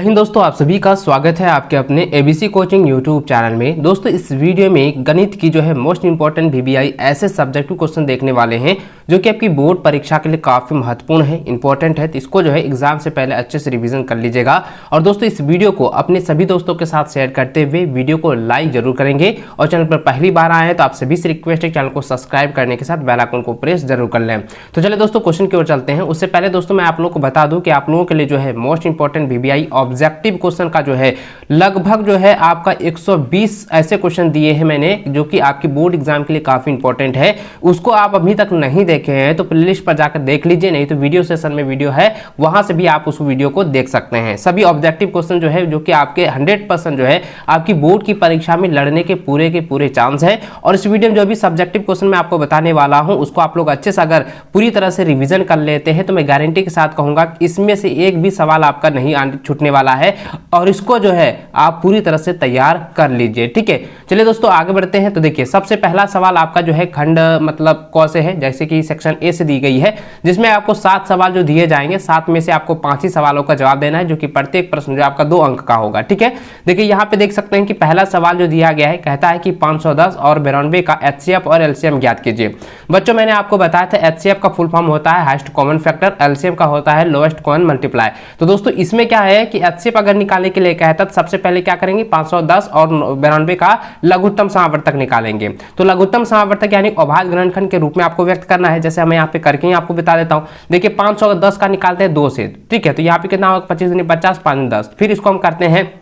हिंद दोस्तों, आप सभी का स्वागत है आपके अपने एबीसी कोचिंग यूट्यूब चैनल में। दोस्तों इस वीडियो में गणित की जो है मोस्ट इंपॉर्टेंट वीबीआई ऐसे सब्जेक्टिव क्वेश्चन देखने वाले हैं जो कि आपकी बोर्ड परीक्षा के लिए काफ़ी महत्वपूर्ण है, इंपॉर्टेंट है। तो इसको जो है एग्जाम से पहले अच्छे से रिवीजन कर लीजिएगा। और दोस्तों इस वीडियो को अपने सभी दोस्तों के साथ शेयर करते हुए वीडियो को लाइक जरूर करेंगे। और चैनल पर पहली बार आए हैं तो आप सभी से रिक्वेस्ट है चैनल को सब्सक्राइब करने के साथ बेल आइकन को प्रेस जरूर कर लें। तो चलिए दोस्तों क्वेश्चन की ओर चलते हैं। उससे पहले दोस्तों मैं आप लोगों को बता दूं कि आप लोगों के लिए जो है most important VBI objective question का जो है लगभग जो है आपका 120 ऐसे क्वेश्चन दिए हैं मैंने, जो कि आपकी बोर्ड एग्जाम के लिए काफी इंपॉर्टेंट है। उसको आप अभी तक नहीं देखे हैं तो प्लेलिस्ट पर जाकर देख लीजिए, नहीं तो वीडियो सेशन में वीडियो है, वहां से भी आप उस वीडियो को देख सकते हैं। सभी ऑब्जेक्टिव क्वेश्चन जो है जो कि आपके 100% जो है आपकी बोर्ड की परीक्षा में लड़ने के पूरे चांस है। और इस वीडियो में जो भी सब्जेक्टिव क्वेश्चन मैं आपको बताने वाला हूं उसको आप लोग अच्छे से अगर पूरी तरह से रिवीजन कर लेते हैं तो मैं गारंटी के साथ कहूंगा कि इसमें से एक भी सवाल आपका नहीं छूटने वाला है। और इसको जो है आप पूरी तरह से तैयार कर लीजिए, ठीक है। चलिए दोस्तों आगे बढ़ते हैं। तो देखिए सबसे पहला सवाल आपका जो है खंड मतलब क से है, जैसे कि सेक्शन ए से दी गई है, जिसमें आपको 7 सवाल जो दिए जाएंगे, 7 में से आपको 5 ही सवालों का जवाब देना है, जो कि प्रत्येक प्रश्न जो आपका 2 अंक का होगा, ठीक है। देखिए यहाँ पे देख सकते हैं कि पहला सवाल जो दिया गया है कहता है कि 510 और 92 का एचसीएफ और एलसीएम ज्ञात कीजिए। बच्चों मैंने आपको बताया था एचसीएफ का फुल फॉर्म होता है हाईएस्ट कॉमन फैक्टर, एलसीएम का होता है लोएस्ट कॉमन मल्टीप्लाई। तो दोस्तों इसमें क्या है कि एचसीएफ अगर निकालने के लिए कहता है तो सबसे पहले क्या करेंगे 510 और 92 का लघुत्तम समावर्तक निकालेंगे। तो लघुत्तम समावर्तक यानी अभाज्य गुणनखंड के रूप में आपको व्यक्त करना है। जैसे मैं यहाँ पे करके आपको बता देता हूँ। देखिए 510 का निकालते हैं 2 से, ठीक है। तो यहाँ पे कितना होगा 25 दूनी 50, 5 10, फिर इसको हम करते हैं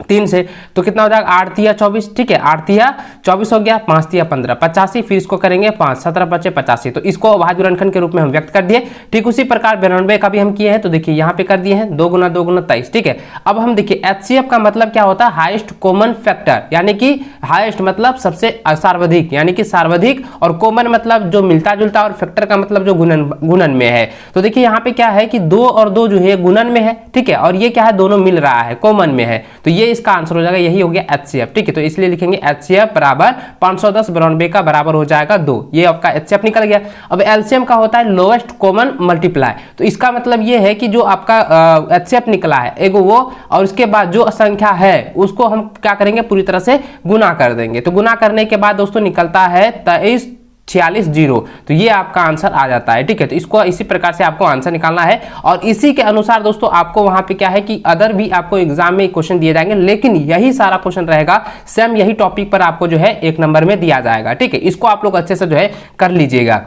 3 से, तो कितना हो जाएगा 8 तिया 24, ठीक है। 8 तिया 24 हो गया, 5 तिया 15, 85, फिर इसको करेंगे 5, 17 बचे 85। तो इसको अभाज्य गुणनखंड के रूप में हम व्यक्त कर दिए। ठीक उसी प्रकार 92 का भी हम किए हैं, तो देखिए यहाँ पे कर दिए हैं 2 गुना 2 गुना 23, ठीक है। अब हम देखिए एचसीएफ का मतलब क्या होता है हाईएस्ट कॉमन फैक्टर, यानी कि हाईएस्ट मतलब सबसे सर्वाधिक, यानी कि सर्वाधिक, और कॉमन मतलब जो मिलता जुलता, और फैक्टर का मतलब जो गुणन में है। तो देखिए यहाँ पे क्या है कि 2 और 2 जो है गुणन में है, ठीक है, और ये क्या है दोनों मिल रहा है, कॉमन में है। तो ये इसका आंसर हो जाएगा, यही हो गया एचसीएफ, ठीक है। तो इसलिए लिखेंगे एचसीएफ बराबर 510 92 का बराबर हो जाएगा 2, ये आपका एचसीएफ निकल गया। अब एलसीएम का होता है लोएस्ट कॉमन मल्टीप्लाई। तो इसका मतलब ये है कि जो आपका एचसीएफ निकला है एक वो, और उसके बाद जो संख्या है उसको हम क्या करेंगे पूरी तरह से गुना कर देंगे। तो गुना करने के बाद दोस्तों निकलता है 23 46 0, तो ये आपका आंसर आ जाता है, ठीक है। तो इसको इसी प्रकार से आपको आंसर निकालना है। और इसी के अनुसार दोस्तों आपको वहां पे क्या है कि अदर भी आपको एग्जाम में क्वेश्चन दिए जाएंगे, लेकिन यही सारा क्वेश्चन रहेगा, सेम यही टॉपिक पर आपको जो है 1 नंबर में दिया जाएगा, ठीक है। इसको आप लोग अच्छे से जो है कर लीजिएगा।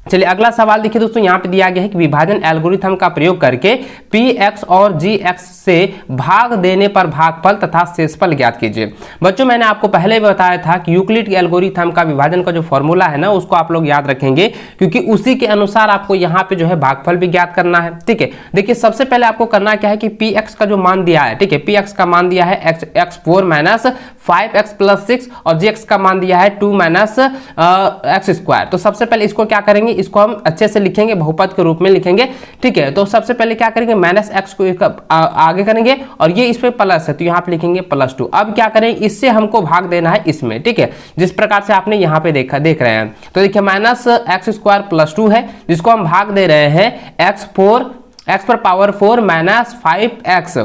चलिए अगला सवाल देखिए दोस्तों, यहाँ पे दिया गया है कि विभाजन एल्गोरिथम का प्रयोग करके px और gx से भाग देने पर भागफल तथा शेषफल ज्ञात कीजिए। बच्चों मैंने आपको पहले भी बताया था कि यूक्लिड के एल्गोरिथम का विभाजन का जो फॉर्मूला है ना उसको आप लोग याद रखेंगे, क्योंकि उसी के अनुसार आपको यहाँ पे जो है भागफल भी ज्ञात करना है, ठीक है। देखिए सबसे पहले आपको करना क्या है कि px का जो मान दिया है, ठीक है, px का मान दिया है x4 माइनस 5x प्लस 6, और gx का मान दिया है 2 माइनस एक्स स्क्वायर। तो सबसे पहले इसको क्या करेंगे, इसको हम अच्छे से लिखेंगे, बहुपद के रूप में लिखेंगे, ठीक है। तो सबसे पहले क्या करेंगे माइनस एक्स को आगे करेंगे, और ये इस पे प्लस है तो यहाँ पे लिखेंगे +2। अब क्या करें, इससे हमको भाग देना है इसमें, ठीक है, जिस प्रकार से आपने यहाँ पे देख रहे हैं। तो देखिए माइनस एक्स स्क्वायर +2 है, जिसको हम भाग दे रहे हैं x पर पावर 4 माइनस 5x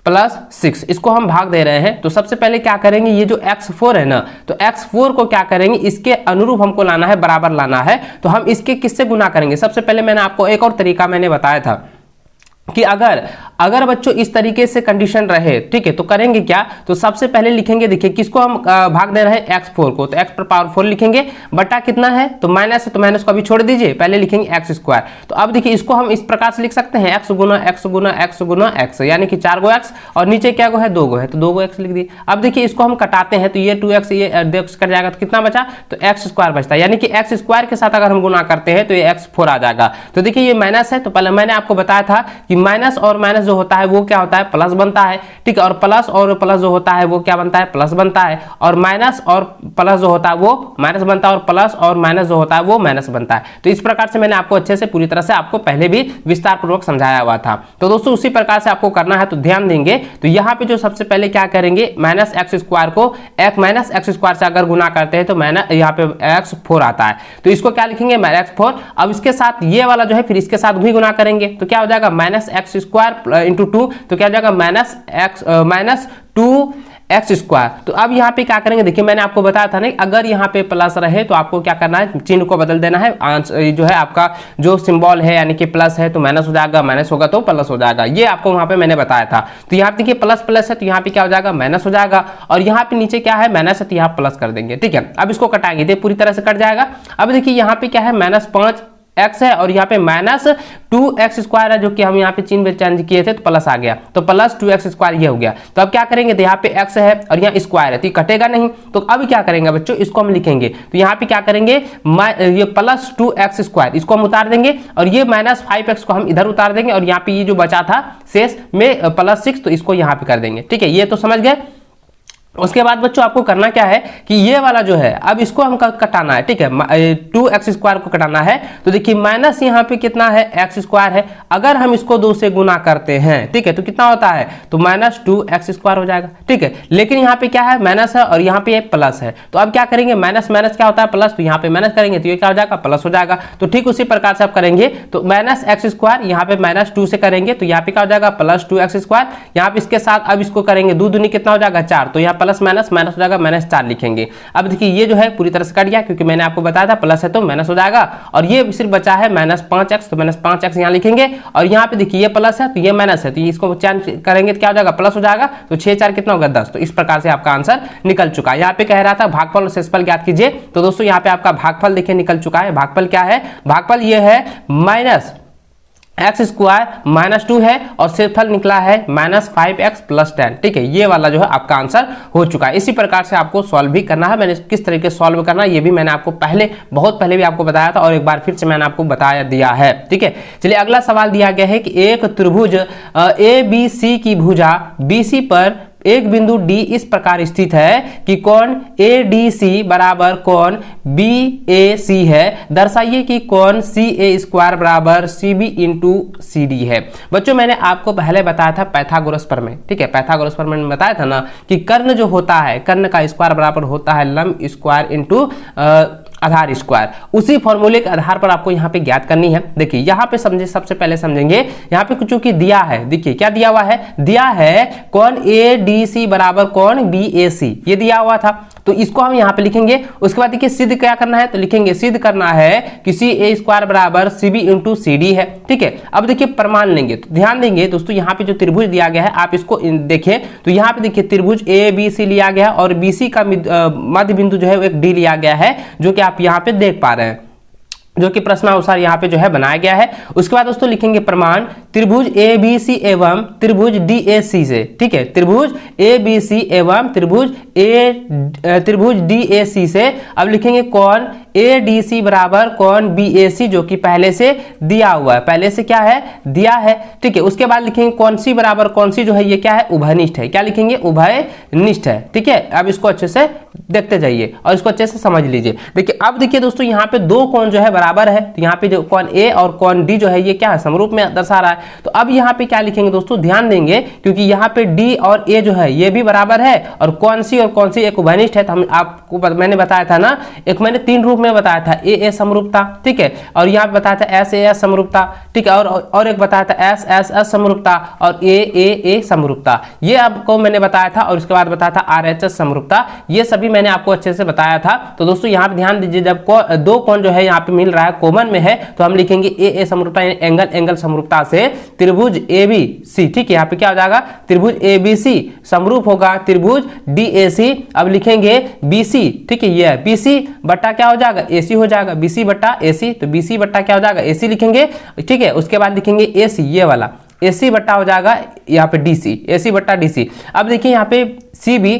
प्लस 6, इसको हम भाग दे रहे हैं। तो सबसे पहले क्या करेंगे, ये जो x4 है ना, तो x4 को क्या करेंगे इसके अनुरूप हमको लाना है, बराबर लाना है। तो हम इसके किससे गुना करेंगे, सबसे पहले मैंने आपको एक और तरीका मैंने बताया था कि अगर बच्चों इस तरीके से कंडीशन रहे, ठीक है, तो करेंगे क्या, तो सबसे पहले लिखेंगे, देखिए किसको हम भाग दे रहे हैं x4 को, तो x पर पावर 4 लिखेंगे, बटा कितना है तो माइनस है, तो माइनस को अभी छोड़ दीजिए, पहले लिखेंगे x स्क्वायर। तो अब देखिए इसको हम इस प्रकार से लिख सकते हैं x गुना x गुना x गुना x, यानी कि 4 गो x, और नीचे क्या गो है 2 गो है, तो 2 गो x लिख दिए। अब देखिए इसको हम कटाते हैं, तो ये 2x ये 2x कट जाएगा, तो कितना बचा, तो x स्क्वायर बचता है, यानी कि x स्क्वायर के साथ अगर हम गुना करते हैं तो ये x4 आ जाएगा। तो देखिए ये माइनस है, तो पहले मैंने आपको बताया था कि माइनस और माइनस जो होता है वो क्या होता है प्लस बनता है, ठीक है, और प्लस जो होता है वो क्या बनता है प्लस बनता है, और माइनस और प्लस जो होता है वो माइनस बनता है, और प्लस और माइनस जो होता है वो माइनस बनता है। तो इस प्रकार से मैंने आपको अच्छे से पूरी तरह से आपको पहले भी विस्तार पूर्वक समझाया हुआ था। तो दोस्तों उसी प्रकार से आपको करना है, तो ध्यान देंगे। तो यहाँ पे जो सबसे पहले क्या करेंगे माइनस एक्स स्क्वायर को माइनस एक्स स्क्वायर से अगर गुना करते हैं तो माइनस यहाँ पे x4 आता है, तो इसको क्या लिखेंगे x4। अब इसके साथ ये वाला जो है फिर इसके साथ भी गुना करेंगे, तो क्या हो जाएगा माइनस एक्स स्क्वायर इंटू 2 तो क्या हो जाएगा माइनस 2x²। तो अब यहाँ पे क्या करेंगे, देखिए मैंने आपको बताया था ना, अगर यहाँ पे प्लस रहे तो आपको क्या करना है, चिन्ह को बदल देना है। आंसर जो है आपका जो सिंबल है यानी कि प्लस है तो माइनस हो जाएगा, माइनस होगा तो प्लस हो जाएगा, ये आपको वहाँ पे मैंने बताया था। तो यहाँ पे देखिए प्लस प्लस है तो यहाँ पे क्या हो जाएगा, माइनस हो जाएगा, और यहाँ पे नीचे क्या है, माइनस है तो यहाँ प्लस कर देंगे। ठीक है, अब इसको कटाएंगे तो पूरी तरह से कट जाएगा। अब देखिए यहाँ पे क्या है, -5x है और यहाँ पे -2x² है, जो कि हम यहाँ पे चिन्ह चेंज किए थे तो प्लस आ गया, तो +2x² ये हो गया। तो अब क्या करेंगे, तो यहाँ पे x है और यहाँ स्क्वायर है तो ये कटेगा नहीं, तो अब क्या करेंगे बच्चों, इसको हम लिखेंगे। तो यहाँ पे क्या करेंगे, ये +2x² इसको हम उतार देंगे और ये -5x को हम इधर उतार देंगे, और यहाँ पे ये जो बचा था शेष में +6 तो इसको यहाँ पे कर देंगे। ठीक है, ये तो समझ गए। उसके बाद बच्चों आपको करना क्या है कि ये वाला जो है अब इसको हम कटाना है। ठीक है, 2x² को कटाना है, तो देखिए माइनस यहाँ पे कितना है, x² है, अगर हम इसको 2 से गुना करते हैं, ठीक है, तो कितना होता है, तो -2x² हो जाएगा। ठीक है, लेकिन यहाँ पे क्या है, माइनस है और यहाँ पे प्लस है, तो अब क्या करेंगे, माइनस माइनस क्या होता है प्लस, तो यहाँ पे माइनस करेंगे तो ये क्या हो जाएगा, प्लस हो जाएगा। तो ठीक उसी प्रकार से आप करेंगे, तो -x² यहाँ पे -2 से करेंगे तो यहाँ पे क्या हो जाएगा, +2x²। यहाँ पे इसके साथ अब इसको करेंगे, 2 दूनी कितना हो जाएगा, 4, तो यहाँ प्लस माइनस माइनस हो जाएगा, -4 लिखेंगे। अब देखिए ये जो है पूरी तरह से कट गया, क्योंकि मैंने आपको बताया था प्लस है तो माइनस हो जाएगा, और ये सिर्फ बचा है -5x, तो -5x यहाँ लिखेंगे, और यहाँ पे देखिए ये प्लस है तो ये माइनस है, तो इसको चेंज करेंगे तो क्या हो जाएगा, प्लस हो जाएगा, तो 6 4 कितना होगा, 10। तो इस प्रकार से आपका आंसर निकल चुका है। यहाँ पे कह रहा था भागफल और शेषफल ज्ञात कीजिए, तो दोस्तों यहाँ पे आपका भागफल देखिए निकल चुका है। भागफल क्या है, भागफल ये है -x² -2 है, और शेषफल निकला है -5x + 10। ठीक है, ये वाला जो है आपका आंसर हो चुका है। इसी प्रकार से आपको सॉल्व भी करना है। मैंने किस तरीके से सॉल्व करना है ये भी मैंने आपको बहुत पहले भी आपको बताया था, और एक बार फिर से मैंने आपको बता दिया है। ठीक है, चलिए अगला सवाल दिया गया है कि एक त्रिभुज ABC की भुजा BC पर एक बिंदु D इस प्रकार स्थित है कि कोण ADC बराबर कोण BAC है। दर्शाइए कि कोण CA² बराबर CB × CD है। बच्चों मैंने आपको पहले बताया था पाइथागोरस प्रमेय। ठीक है, पाइथागोरस प्रमेय मैंने बताया था ना कि कर्ण जो होता है, कर्ण का स्क्वायर बराबर होता है लंब स्क्वायर × आधार स्क्वायर। उसी फॉर्मूले के आधार पर आपको यहाँ पे ज्ञात करनी है। देखिए यहाँ पे सबसे पहले समझेंगे, यहाँ पे कुछ की दिया है, देखिए क्या दिया हुआ है, दिया है कोण ADC बराबर कोण BAC, ये दिया हुआ था, तो इसको हम यहाँ पे लिखेंगे। उसके बाद देखिए सिद्ध क्या करना है, तो लिखेंगे सिद्ध करना है कि CA² बराबर CB × CD है। ठीक है, अब देखिए प्रमाण लेंगे, तो ध्यान देंगे दोस्तों, यहाँ पे जो त्रिभुज दिया गया है आप इसको देखें, तो यहाँ पे देखिए त्रिभुज ABC लिया गया और BC का मध्य बिंदु जो है एक D लिया गया है, जो कि आप यहाँ पे देख पा रहे हैं, जो कि प्रश्नानुसार यहाँ पे जो है बनाया गया है। उसके बाद दोस्तों लिखेंगे प्रमाण त्रिभुज ABC एवं त्रिभुज DAC से। ठीक है, त्रिभुज ABC एवं त्रिभुज DAC से अब लिखेंगे कोण ADC बराबर कोण BAC, जो कि पहले से दिया हुआ है, पहले से क्या है, दिया है। ठीक है, उसके बाद लिखेंगे कोण C बराबर कोण C जो है ये क्या है, उभयनिष्ठ है। क्या लिखेंगे, उभयनिष्ठ है। ठीक है, अब इसको अच्छे से देखते जाइए और इसको अच्छे से समझ लीजिए। देखिए अब देखिए दोस्तों, यहाँ पे दो कोण जो है बराबर है, तो यहाँ पे जो कोण A और कोण D जो है ये क्या है, समरूप में दर्शा रहा है। तो अब यहाँ पे क्या लिखेंगे दोस्तों, ध्यान देंगे, क्योंकि यहाँ पे D और A जो है ये भी बराबर है, और कोण C और कोण C एक उभयनिष्ठ है। तो हम आपको मैंने बताया था ना, एक मैंने 3 रूप में बताया था, AA समरूपता, ठीक है, और यहाँ पे बताया था SAS समरूपता, ठीक है, और एक बताया था SSS समरूपता और AAA समरूपता, ये आपको मैंने बताया था। और उसके बाद बताया था RHS समरूपता, ये सभी मैंने आपको अच्छे से बताया था। तो दोस्तों यहाँ पे ध्यान दीजिए, जब दो कोण जो है यहाँ पे मिल रहा है, कॉमन में है, तो हम लिखेंगे AA समरूपता, एंगल समरूपता से त्रिभुज ABC। ठीक है, यहाँ पे क्या हो जाएगा, त्रिभुज ABC समरूप होगा त्रिभुज DAC। अब लिखेंगे BC, ठीक है, ये BC बट्टा क्या हो जाएगा, AC हो जाएगा, BC बट्टा AC, तो BC बट्टा क्या हो जाएगा, AC लिखेंगे। ठीक है, उसके बाद लिखेंगे AC, ये वाला AC बट्टा हो जाएगा यहाँ पे DC, AC बट्टा DC। अब देखिए यहाँ पे CB,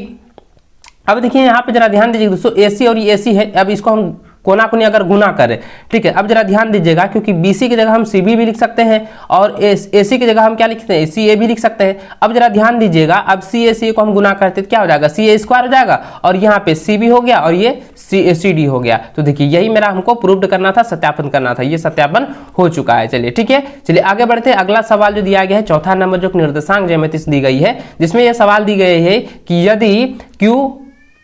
अब देखिए यहाँ पे जरा ध्यान दीजिए दोस्तों, AC और ये AC है, अब इसको हम कोना कोनी अगर गुना करें, ठीक है, अब जरा ध्यान दीजिएगा, क्योंकि BC की जगह हम CB भी लिख सकते हैं और AC की जगह हम क्या लिख सकते हैं, CA भी लिख सकते हैं। अब जरा ध्यान दीजिएगा, अब CA को हम गुना करते तो क्या हो जाएगा, CA² हो जाएगा, और यहाँ पे CB हो गया और ये CD हो गया। तो देखिए यही मेरा हमको प्रूव करना था, सत्यापन करना था, ये सत्यापन हो चुका है। चलिए ठीक है, चलिए आगे बढ़ते हैं। अगला सवाल जो दिया गया है, चौथा नंबर, जो निर्देशांक ज्यामिति दी गई है, जिसमें यह सवाल दी गई है कि यदि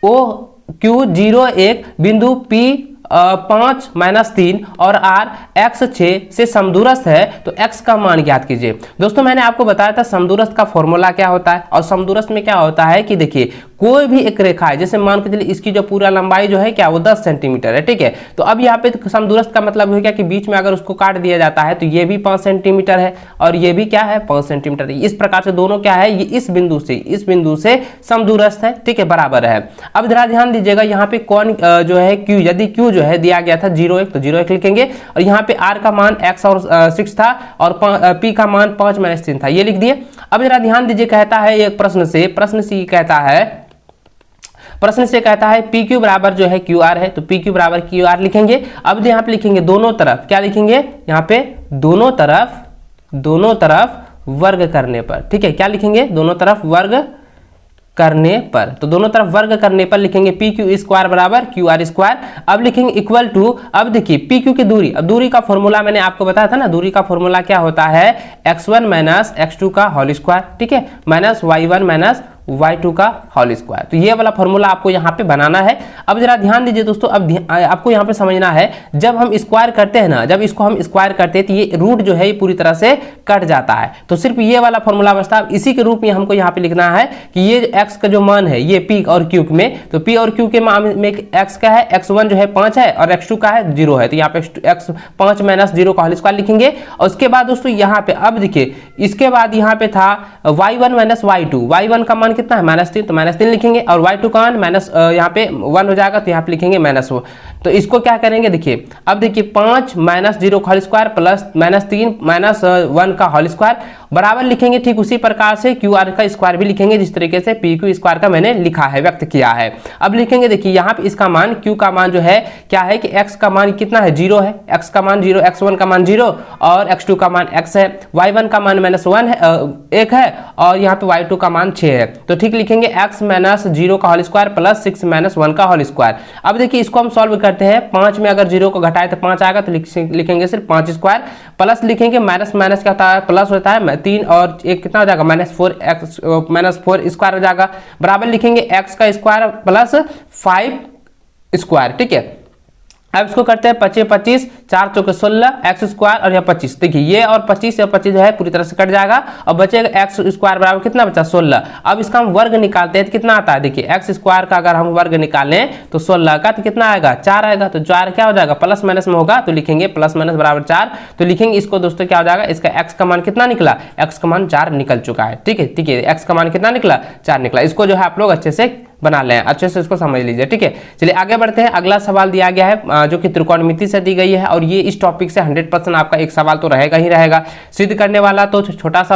Q01 बिंदु P 5 माइनस 3 और r x 6 से समदूरस्थ है तो x का मान ज्ञात कीजिए। दोस्तों मैंने आपको बताया था समदूरस्थ का फॉर्मूला क्या होता है, और समदूरस्थ में क्या होता है कि देखिए कोई भी एक रेखा है, जैसे मान के चलिए इसकी जो पूरा लंबाई जो है क्या वो 10 सेंटीमीटर है, ठीक है। तो अब यहाँ पे समदूरस्थ का मतलब हो गया कि बीच में अगर उसको काट दिया जाता है तो ये भी 5 सेंटीमीटर है और ये भी क्या है 5 सेंटीमीटर। इस प्रकार से दोनों क्या है, ये इस बिंदु से समदूरस्थ है, ठीक है, बराबर है। अब जरा ध्यान दीजिएगा यहाँ पे कौन जो है q, यदि q जो है दिया गया था 0,1 तो 0,1 लिखेंगे, और यहाँ पे r का मान x और 6 था और p का मान 5 माइनस 3 था, ये लिख दिए। अब जरा ध्यान दीजिए, कहता है एक प्रश्न से कहता है पी क्यू बराबर जो है क्यू आर है, तो पी क्यू बराबर क्यू आर लिखेंगे। अब यहाँ पे लिखेंगे दोनों तरफ, क्या लिखेंगे यहाँ पे दोनों तरफ वर्ग करने पर, ठीक है, क्या लिखेंगे दोनों तरफ वर्ग करने पर, तो दोनों तरफ वर्ग करने पर लिखेंगे पी क्यू स्क्वायर बराबर क्यू आर स्क्वायर। अब लिखेंगे इक्वल टू, अब देखिए पी क्यू की दूरी, अब दूरी का फॉर्मूला मैंने आपको बताया था ना, दूरी का फॉर्मूला क्या होता है x1 माइनस x2 का होल स्क्वायर, ठीक है, माइनस y1 माइनस y2 का होल स्क्वायर। तो ये वाला फॉर्मूला आपको यहाँ पे बनाना है। अब जरा ध्यान दीजिए दोस्तों, अब आपको यहाँ पे समझना है, जब हम स्क्वायर करते हैं ना, जब इसको हम स्क्वायर करते हैं तो ये रूट जो है ये पूरी तरह से कट जाता है, तो सिर्फ ये वाला फॉर्मूला बचता है। इसी के रूप में हमको यहाँ पे लिखना है कि ये x का जो मान है ये p और q में, तो p और q के मान में x का है, x1 जो है 5 है और x2 का है 0 है, तो यहाँ पे x 5 माइनस 0 का होल स्क्वायर लिखेंगे। और उसके बाद दोस्तों यहाँ पे अब देखिए इसके बाद यहाँ पे था y1 माइनस y2, y1 का मान कितना है -3, तो -3 लिखेंगे, और y2 का मान माइनस यहाँ पे 1 हो जाएगा तो यहाँ पे लिखेंगे -1। तो इसको क्या करेंगे, देखिए अब देखिए 5 माइनस 0 का होल स्क्वायर प्लस -3 माइनस 1 का होल स्क्वायर बराबर लिखेंगे। ठीक उसी प्रकार से क्यू आर का स्क्वायर भी लिखेंगे, जिस तरीके से पी क्यू स्क्वायर का मैंने लिखा है, व्यक्त किया है। अब लिखेंगे देखिए यहाँ पे इसका मान क्यू का मान जो है क्या है कि x का मान कितना है 0 है, x का मान 0, x1 का मान 0 और x2 का मान x है, y1 का मान -1 है 1 है और यहाँ पे y2 का मान 6 है, तो ठीक लिखेंगे x माइनस 0 का होल स्क्वायर प्लस 6 माइनस 1 का होल स्क्वायर। अब देखिए इसको हम सॉल्व करते हैं, 5 में अगर 0 को घटाए तो 5 आएगा, तो लिखेंगे सिर्फ 5 स्क्वायर, प्लस लिखेंगे माइनस माइनस क्या होता है प्लस होता है 3 और 1 कितना हो जाएगा -4 स्क्वायर हो जाएगा, बराबर लिखेंगे x का स्क्वायर प्लस 5 स्क्वायर, ठीक है। अब इसको करते हैं 25 25 4 चौके 16 एक्स स्क्वायर और यह 25, देखिए ये और 25 या 25 जो है पूरी तरह से कट जाएगा और बचेगा एक्स स्क्वायर बराबर कितना बचा 16। अब इसका हम वर्ग निकालते हैं तो कितना आता है, देखिए एक्स स्क्वायर का अगर हम वर्ग निकालें तो 16 का तो कितना आएगा 4 आएगा, तो 4 क्या हो जाएगा प्लस माइनस में होगा तो लिखेंगे प्लस माइनस बराबर 4, तो लिखेंगे इसको दोस्तों क्या हो जाएगा, इसका एक्स का मान कितना निकला, एक्स का मान 4 निकल चुका है, ठीक है, ठीक है, एक्स का मान कितना निकला 4 निकला। इसको जो है आप लोग अच्छे से बना लें, अच्छे से इसको समझ लीजिए, ठीक है। चलिए आगे बढ़ते हैं, अगला सवाल दिया गया है जो कि त्रिकोणमिति से दी गई है और ये इस टॉपिक से 100% आपका एक सवाल तो रहेगा ही रहेगा। सिद्ध करने वाला तो छोटा सा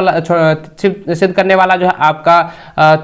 सिद्ध करने वाला जो है आपका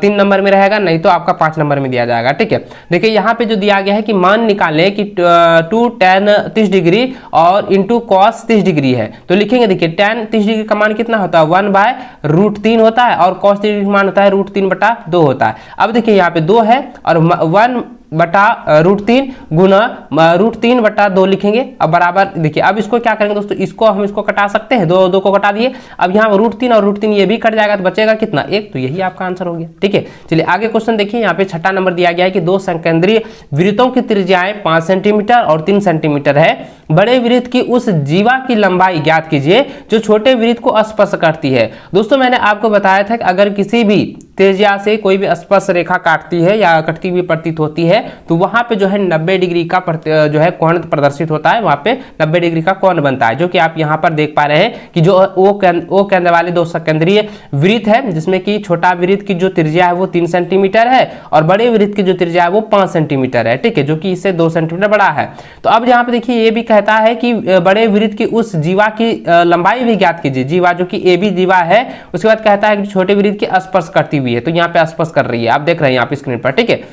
3 नंबर में रहेगा, नहीं तो आपका 5 नंबर में दिया जाएगा, ठीक है। देखिए यहाँ पे जो दिया गया है कि मान निकालें कि 2 tan 30 डिग्री और इंटू कॉस 30 डिग्री है, तो लिखेंगे देखिए tan 30 डिग्री का मान कितना होता है 1/√3 होता है और कॉस 30 डिग्री का मान होता है √3/2 होता है। अब देखिए यहाँ पे 2 है और 1/√3 गुना √3/2 लिखेंगे। अब बराबर देखिए अब इसको क्या करेंगे दोस्तों, इसको हम इसको कटा सकते हैं, 2 को कटा दिए, अब यहाँ √3 और √3 ये भी कट जाएगा तो बचेगा कितना 1, तो यही आपका आंसर हो गया, ठीक है। चलिए आगे क्वेश्चन देखिए, यहाँ पे 6ठा नंबर दिया गया है कि 2 संकेंद्रीय वृत्तों की त्रिज्याएं 5 सेंटीमीटर और 3 सेंटीमीटर है, बड़े वृत्त की उस जीवा की लंबाई ज्ञात कीजिए जो छोटे वृत्त को स्पर्श करती है। दोस्तों मैंने आपको बताया था कि अगर किसी भी त्रिज्या से कोई भी स्पर्श रेखा काटती है या कटती हुई प्रतीत होती है तो वहां पे जो है 90 डिग्री का जो है कोण प्रदर्शित होता है, वहां पे 90 डिग्री का कोण बनता है, जो कि आप यहां पर देख पा रहे हैं कि जो ओ केंद्र वाले 2 संकेंद्रीय वृत्त है, जिसमें कि छोटा वृत्त की जो त्रिज्या है वो 3 सेंटीमीटर है और बड़े वृत्त की जो त्रिज्या है वो 5 सेंटीमीटर है, ठीक है, जो कि इससे 2 सेंटीमीटर बड़ा है। तो अब यहाँ पे देखिए ये भी कहता है कि बड़े वृत्त की उस जीवा की लंबाई भी ज्ञात कीजिए, जीवा जो कि ए बी जीवा है, उसके बाद कहता है कि छोटे वृत्त की स्पर्श करती हुई है, तो यहाँ पे स्पर्श कर रही है, आप देख रहे हैं यहाँ पे स्क्रीन पर, ठीक है।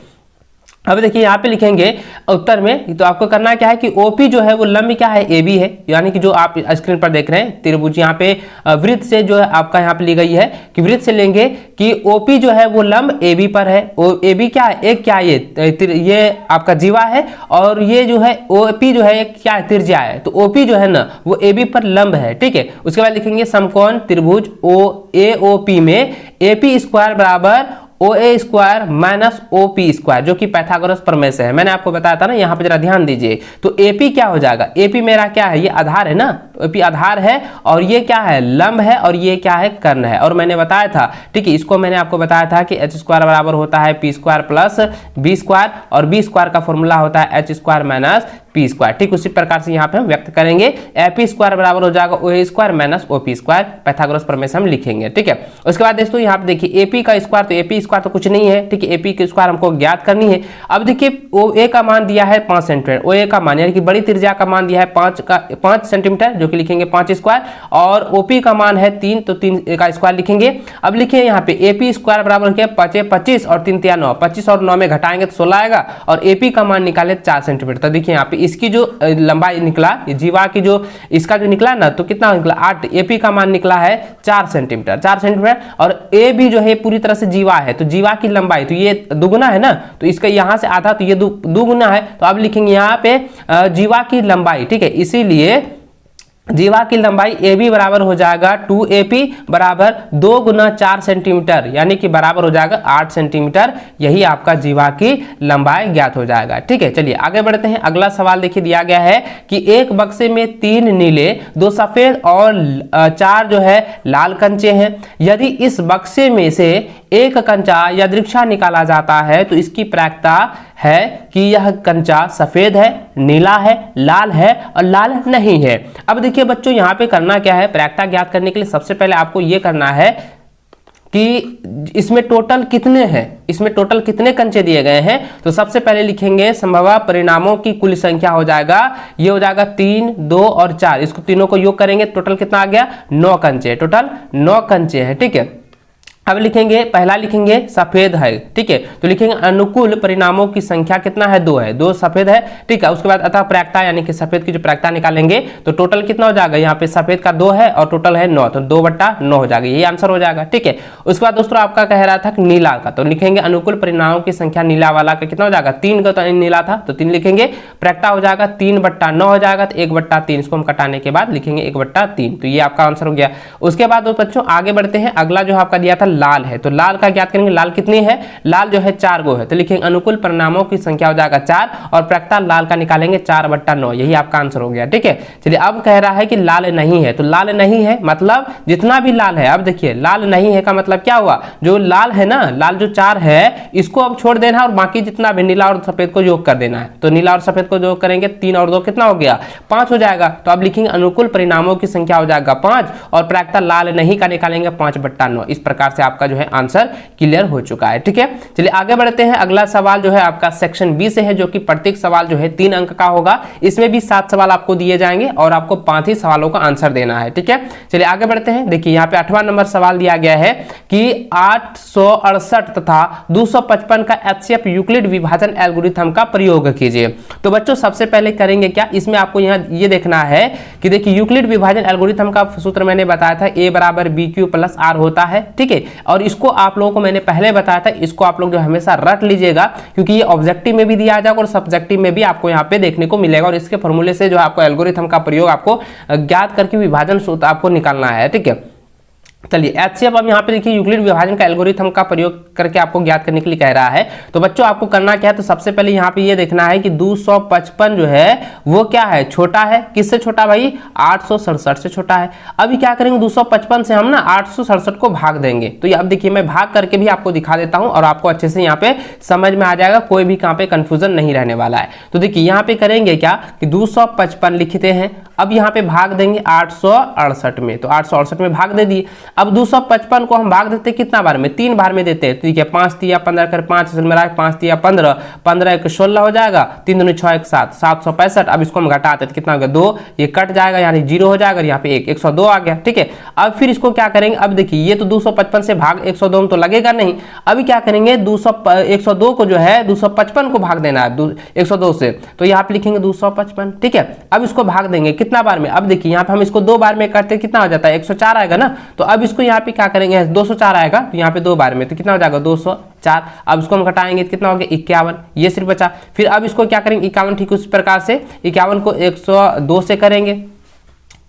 अब देखिए यहाँ पे लिखेंगे उत्तर में, तो आपको करना क्या है कि ओपी जो है वो लंब क्या है AB है, यानी कि जो आप स्क्रीन पर देख रहे हैं त्रिभुज, यहाँ पे वृत्त से जो है आपका यहाँ पे ली गई है कि वृत्त से लेंगे कि ओपी जो है वो लंब AB पर है, AB क्या है एक क्या है ये आपका जीवा है और ये जो है OP जो है एक क्या है त्रिज्या है, तो OP जो है ना वो AB पर लंब है, ठीक है। उसके बाद लिखेंगे समकोण त्रिभुज AOP में AP स्क्वायर बराबर O A square minus O P square, जो कि पाइथागोरस प्रमेय से है। मैंने आपको बताया था ना, यहाँ पे जरा ध्यान दीजिए। तो एपी क्या हो जाएगा, एपी मेरा क्या है, ये आधार है ना, एपी आधार है, और ये क्या है, लंब है, और ये क्या है, कर्ण है। और मैंने बताया था, ठीक है, इसको मैंने आपको बताया था कि एच स्क्वायर बराबर होता है P square plus B square, और बी स्क्वायर का फॉर्मूला होता है H square minus P square. ठीक उसी प्रकार से यहाँ पे हम व्यक्त करेंगे, एपी स्क्वायर बराबर हो जाएगा O A square minus O P square, Pythagoras प्रमेय से हम लिखेंगे। ठीक है, उसके बाद दोस्तों यहाँ पे देखिए एपी का स्क्वायर, तो एपी स्क्वायर तो कुछ नहीं है, ठीक है, एपी के स्क्वायर हमको ज्ञात करनी है। अब देखिए ओ ए का मान दिया है 5 सेंटीमीटर, ओ ए का मान यानी कि बड़ी त्रिज्या का मान दिया है 5 सेंटीमीटर, जो कि लिखेंगे 5 स्क्वायर, और ओपी का मान है 3, तो 3 का स्क्वायर लिखेंगे। अब लिखिए यहाँ पे एपी स्क्वायर बराबर क्या, 5 25 और 3 3 9, 25 और 9 में घटाएंगे तो 16 आएगा, और एपी का मान निकाले 4 सेंटीमीटर। तो देखिए यहाँ पे इसकी जो लंबाई निकला, जीवा की जो इसका जो निकला ना, तो कितना निकला 8, एपी का मान निकला है 4 सेंटीमीटर, 4 सेंटीमीटर, और ए भी जो है पूरी तरह से जीवा है, तो जीवा की लंबाई तो ये दुगुना है ना, तो इसका यहाँ से आधा, तो ये दुगुना है, तो अब लिखेंगे यहाँ पे जीवा की लंबाई। ठीक है, इसीलिए जीवा की लंबाई ए बी बराबर हो जाएगा 2AP बराबर 2 गुना 4 सेंटीमीटर, यानी कि बराबर हो जाएगा 8 सेंटीमीटर। यही आपका जीवा की लंबाई ज्ञात हो जाएगा। ठीक है, चलिए आगे बढ़ते हैं। अगला सवाल देखिए दिया गया है कि एक बक्से में 3 नीले, 2 सफेद और 4 जो है लाल कंचे हैं। यदि इस बक्से में से एक कंचा यादृच्छा निकाला जाता है तो इसकी प्रायिकता है कि यह कंचा सफेद है, नीला है, लाल है और लाल नहीं है। अब देखिए बच्चों यहाँ पे करना क्या है, प्रायिकता ज्ञात करने के लिए सबसे पहले आपको ये करना है कि इसमें टोटल कितने हैं, इसमें टोटल कितने कंचे दिए गए हैं। तो सबसे पहले लिखेंगे संभव परिणामों की कुल संख्या हो जाएगा, ये हो जाएगा 3, 2 और 4, इसको तीनों को योग करेंगे टोटल कितना आ गया, 9 कंचे, टोटल 9 कंचे हैं। ठीक है, अब लिखेंगे, पहला लिखेंगे सफेद है। ठीक है, तो लिखेंगे अनुकूल परिणामों की संख्या कितना है, 2 है, 2 सफेद है। ठीक है, उसके बाद अतः प्रायिकता यानी कि सफेद की जो प्रायिकता निकालेंगे तो टोटल कितना हो जाएगा, यहाँ पे सफेद का 2 है और टोटल है 9, तो 2/9 हो जाएगा, यही आंसर हो जाएगा। ठीक है, उसके बाद दोस्तों आपका कह रहा था कि नीला का, तो लिखेंगे अनुकूल परिणामों की संख्या नीला वाला का कितना हो जाएगा, 3 का तो नीला था तो 3 लिखेंगे, प्रायिकता हो जाएगा 3/9 हो जाएगा, तो 1/3 इसको हम कटाने के बाद लिखेंगे 1/3, तो ये आपका आंसर हो गया। उसके बाद बच्चों आगे बढ़ते हैं, अगला जो आपका दिया था लाल है, तो लाल का ज्ञात करेंगे, लाल कितनी है, लाल जो है 4 गो है, तो लिखेंगे अनुकूल परिणामों की संख्या हो जाएगा 4, और प्रायिकता लाल का निकालेंगे 4/9, यही आपका आंसर हो गया। ठीक है, चलिए अब कह रहा है कि लाल नहीं है, तो लाल नहीं है मतलब जितना भी लाल है, अब देखिए लाल नहीं है का मतलब क्या हुआ, जो लाल है ना, लाल जो 4 है इसको अब छोड़ देना है और बाकी जितना भी नीला और सफेद को योग कर देना है। तो नीला और सफेद को योग करेंगे 3 और 2 कितना हो गया, 5 हो जाएगा। तो अब लिखेंगे अनुकूल परिणामों की संख्या हो जाएगा 5, और प्रायिकता लाल नहीं का निकालेंगे 5/9। इस प्रकार से आपका जो है आंसर क्लियर हो चुका है। ठीक है, चलिए आगे बढ़ते हैं। अगला सवाल जो है आपका सेक्शन बी से है, जो कि प्रत्येक सवाल जो है 3 अंक का होगा। इसमें भी 7 सवाल आपको दिए जाएंगे और आपको 5 ही सवालों का आंसर देना है। ठीक है, चलिए आगे बढ़ते हैं। देखिए यहाँ पे 8वां नंबर सवाल दिया गया है कि 868 तथा 255 का एचसीएफ यूक्लिड विभाजन एल्गोरिथम का प्रयोग कीजिए। तो बच्चों सबसे पहले करेंगे क्या, इसमें आपको यहाँ ये देखना है कि देखिए यूक्लिड विभाजन एल्गोरिथम का सूत्र मैंने बताया था, a बराबर BQ प्लस R होता है। ठीक है, और इसको आप लोगों को मैंने पहले बताया था, इसको आप लोग जो हमेशा रट लीजिएगा, क्योंकि ये ऑब्जेक्टिव में भी दिया जाएगा और सब्जेक्टिव में भी आपको यहाँ पे देखने को मिलेगा, और इसके फॉर्मूले से जो आपको एल्गोरिथम का प्रयोग आपको ज्ञात करके विभाजन सूत्र आपको निकालना है। ठीक है, चलिए एचसीएफ अब यहाँ पे देखिए यूक्लिड विभाजन का एल्गोरिथम का प्रयोग करके आपको ज्ञात करने के लिए कह रहा है। तो बच्चों आपको करना क्या है, तो सबसे पहले यहाँ पे ये देखना है कि 255 जो है वो क्या है, छोटा है, किससे छोटा भाई, 867 से छोटा है। अभी क्या करेंगे, 255 से हम ना 867 को भाग देंगे। तो ये अब देखिए मैं भाग करके भी आपको दिखा देता हूँ और आपको अच्छे से यहाँ पे समझ में आ जाएगा, कोई भी कहाँ पे कंफ्यूजन नहीं रहने वाला है। तो देखिए यहाँ पे करेंगे क्या कि 255 लिखते हैं, अब यहाँ पे भाग देंगे 868 में, तो 868 में भाग दे दिए। अब 255 को हम भाग देते हैं कितना बार में, 3 बार में देते हैं। तो ठीक है, 5 तिया 15 कर 5 मेरा 5 तिया 15, 15 1 16 हो जाएगा, 3 दूनी 6 1 7, 765। अब इसको हम घटाते हैं कितना हो गया, 2, ये कट जाएगा यानी 0 हो जाएगा, यहाँ पे 1, 102 आ गया। ठीक है, अब फिर इसको क्या करेंगे, अब देखिए ये तो 255 से भाग 102 में तो लगेगा नहीं। अभी क्या करेंगे, 102 को जो है 255 को भाग देना है 102 से, तो यहाँ पे लिखेंगे 255। ठीक है, अब इसको भाग देंगे कितना बार में, अब देखिए यहाँ पे हम इसको 2 बार में करते कितना हो जाता है, 104 आएगा ना। तो अब इसको यहाँ पे क्या करेंगे, 204 आएगा, तो यहाँ पे 2 बार में तो कितना हो जाएगा 204। अब इसको हम घटाएंगे कितना हो गया 51, ये सिर्फ बचा। फिर अब इसको क्या करेंगे 51, ठीक उस प्रकार से 51 को 102 से करेंगे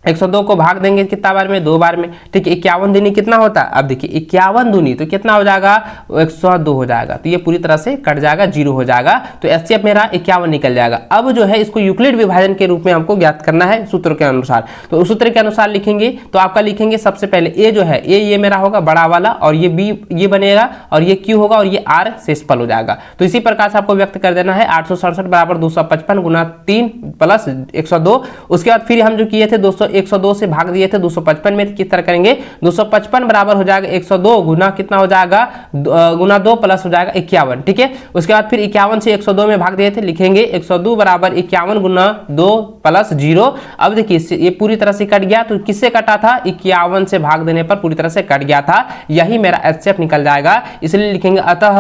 102 को भाग देंगे कितना बार में, 2 बार में, ठीक है। 51 दूनी कितना होता है, अब देखिए 51 दूनी तो कितना हो जाएगा, 102 हो जाएगा, तो ये पूरी तरह से कट जाएगा, 0 हो जाएगा, तो एचसीएफ मेरा 51 निकल जाएगा। अब जो है इसको यूक्लिड विभाजन के रूप में हमको ज्ञात करना है सूत्र के अनुसार, तो उस सूत्र के अनुसार लिखेंगे तो आपका लिखेंगे सबसे पहले ए जो है, ए ये मेरा होगा बड़ा वाला, और ये बी ये बनेगा, और ये क्यू होगा, और ये आर शेषफल हो जाएगा। तो इसी प्रकार से आपको व्यक्त कर देना है 867 बराबर 255 गुना 3 प्लस 102। उसके बाद फिर हम जो किए थे 102 से भाग दिए थे 255 में, किस तरह करेंगे, 255 बराबर हो जाएगा 102 गुना कितना हो जाएगा, गुना 2 प्लस हो जाएगा 51, ठीक है। उसके बाद फिर 51 से 102 में भाग दिए थे, लिखेंगे 102 बराबर 51 गुना 2 प्लस 0। अब देखिए ये पूरी तरह से कट गया, तो किससे कटा था, 51 से भाग देने पर पूरी तरह से कट गया था, यही मेरा एचसीएफ निकल जाएगा। इसलिए लिखेंगे अतः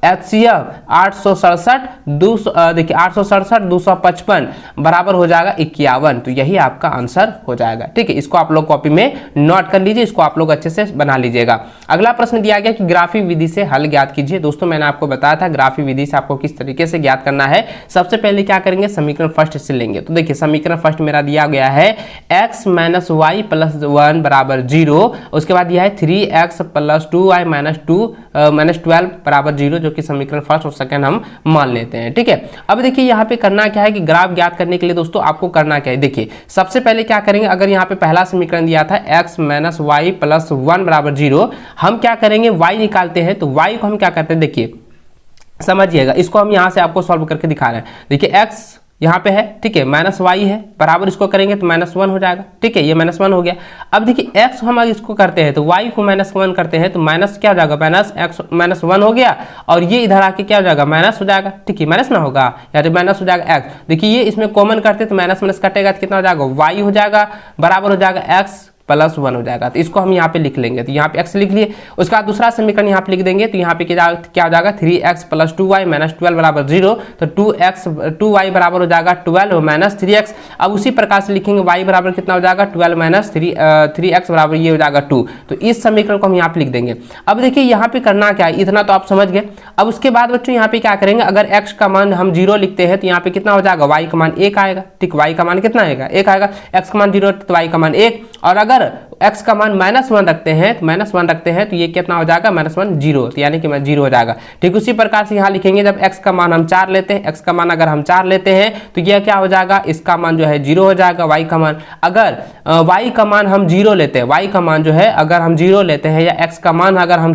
एचसीएफ 867 देखिए 867 255 बराबर हो जाएगा 51, तो यही आपका आंसर हो जाएगा, ठीक है। इसको आप लोग कॉपी में नोट कर लीजिए, इसको आप लोग अच्छे से बना लीजिएगा। अगला प्रश्न दिया गया कि ग्राफी विधि से हल ज्ञात कीजिए। दोस्तों मैंने आपको बताया था ग्राफी विधि से आपको किस तरीके से ज्ञात करना है। सबसे पहले क्या करेंगे, समीकरण फर्स्ट से लेंगे, तो देखिए समीकरण फर्स्ट मेरा दिया गया है x - y + 1 बराबर 0, उसके बाद दिया है 3x + 2y - 12 बराबर 0, जो कि समीकरण फर्स्ट और सेकंड हम मान लेते हैं, ठीक है। अब देखिए यहाँ पे करना क्या है कि ग्राफ ज्ञात करने के लिए दोस्तों आपको करना क्या है, देखिए सबसे पहले क्या करेंगे, अगर यहाँ पे पहला समीकरण दिया था x - y + 1 बराबर 0, हम क्या करेंगे y निकालते हैं, तो y को हम क्या करते हैं, देखिए समझिएगा, इसको हम यहाँ से आपको सॉल्व करके दिखा रहे हैं। देखिए x यहाँ पे है, ठीक है, -y है, बराबर इसको करेंगे तो -1 हो जाएगा, ठीक है, ये -1 हो गया। अब देखिए x हम अगर इसको करते हैं तो y को -1 करते हैं तो माइनस क्या हो जाएगा, -1 हो गया, और ये इधर आके क्या हो जाएगा, माइनस हो जाएगा, ठीक है, माइनस ना होगा या तो माइनस हो जाएगा x। देखिए ये इसमें कॉमन करते तो माइनस कटेगा तो कितना हो जाएगा, y हो जाएगा, बराबर हो जाएगा x + 1 हो जाएगा, तो इसको हम यहाँ पे लिख लेंगे, तो यहाँ पे x लिख लिए। उसके बाद दूसरा समीकरण यहाँ पे लिख देंगे, तो यहाँ पे क्या हो जाएगा, 3x + 2y - 12 बराबर 0, तो 2y बराबर हो जाएगा 12 - 3x। अब उसी प्रकार से लिखेंगे y बराबर कितना हो जाएगा, 12 - 3x बराबर ये हो जाएगा 2, तो इस समीकरण को हम यहाँ पे लिख देंगे। अब देखिए यहाँ पे करना क्या है, इतना तो आप समझ गए। अब उसके बाद बच्चों यहाँ पे क्या करेंगे, अगर x का मान हम 0 लिखते हैं तो यहाँ पे कितना हो जाएगा, y का मान 1 आएगा, ठीक, y का मान कितना आएगा, 1 आएगा, x का मान 0 तो y का मान 1, और अगर x का मान -1 रखते हैं तो -1 रखते हैं तो ये कितना हो जाएगा, -1 0, तो यानी कि 0 हो जाएगा, ठीक। उसी प्रकार से यहाँ लिखेंगे जब x का मान हम 4 लेते हैं, x का मान अगर हम 4 लेते हैं तो ये क्या हो जाएगा, इसका मान जो है 0 हो जाएगा, y का मान अगर y का मान हम 0 लेते हैं, y का मान जो है अगर हम 0 लेते हैं या x का मान अगर हम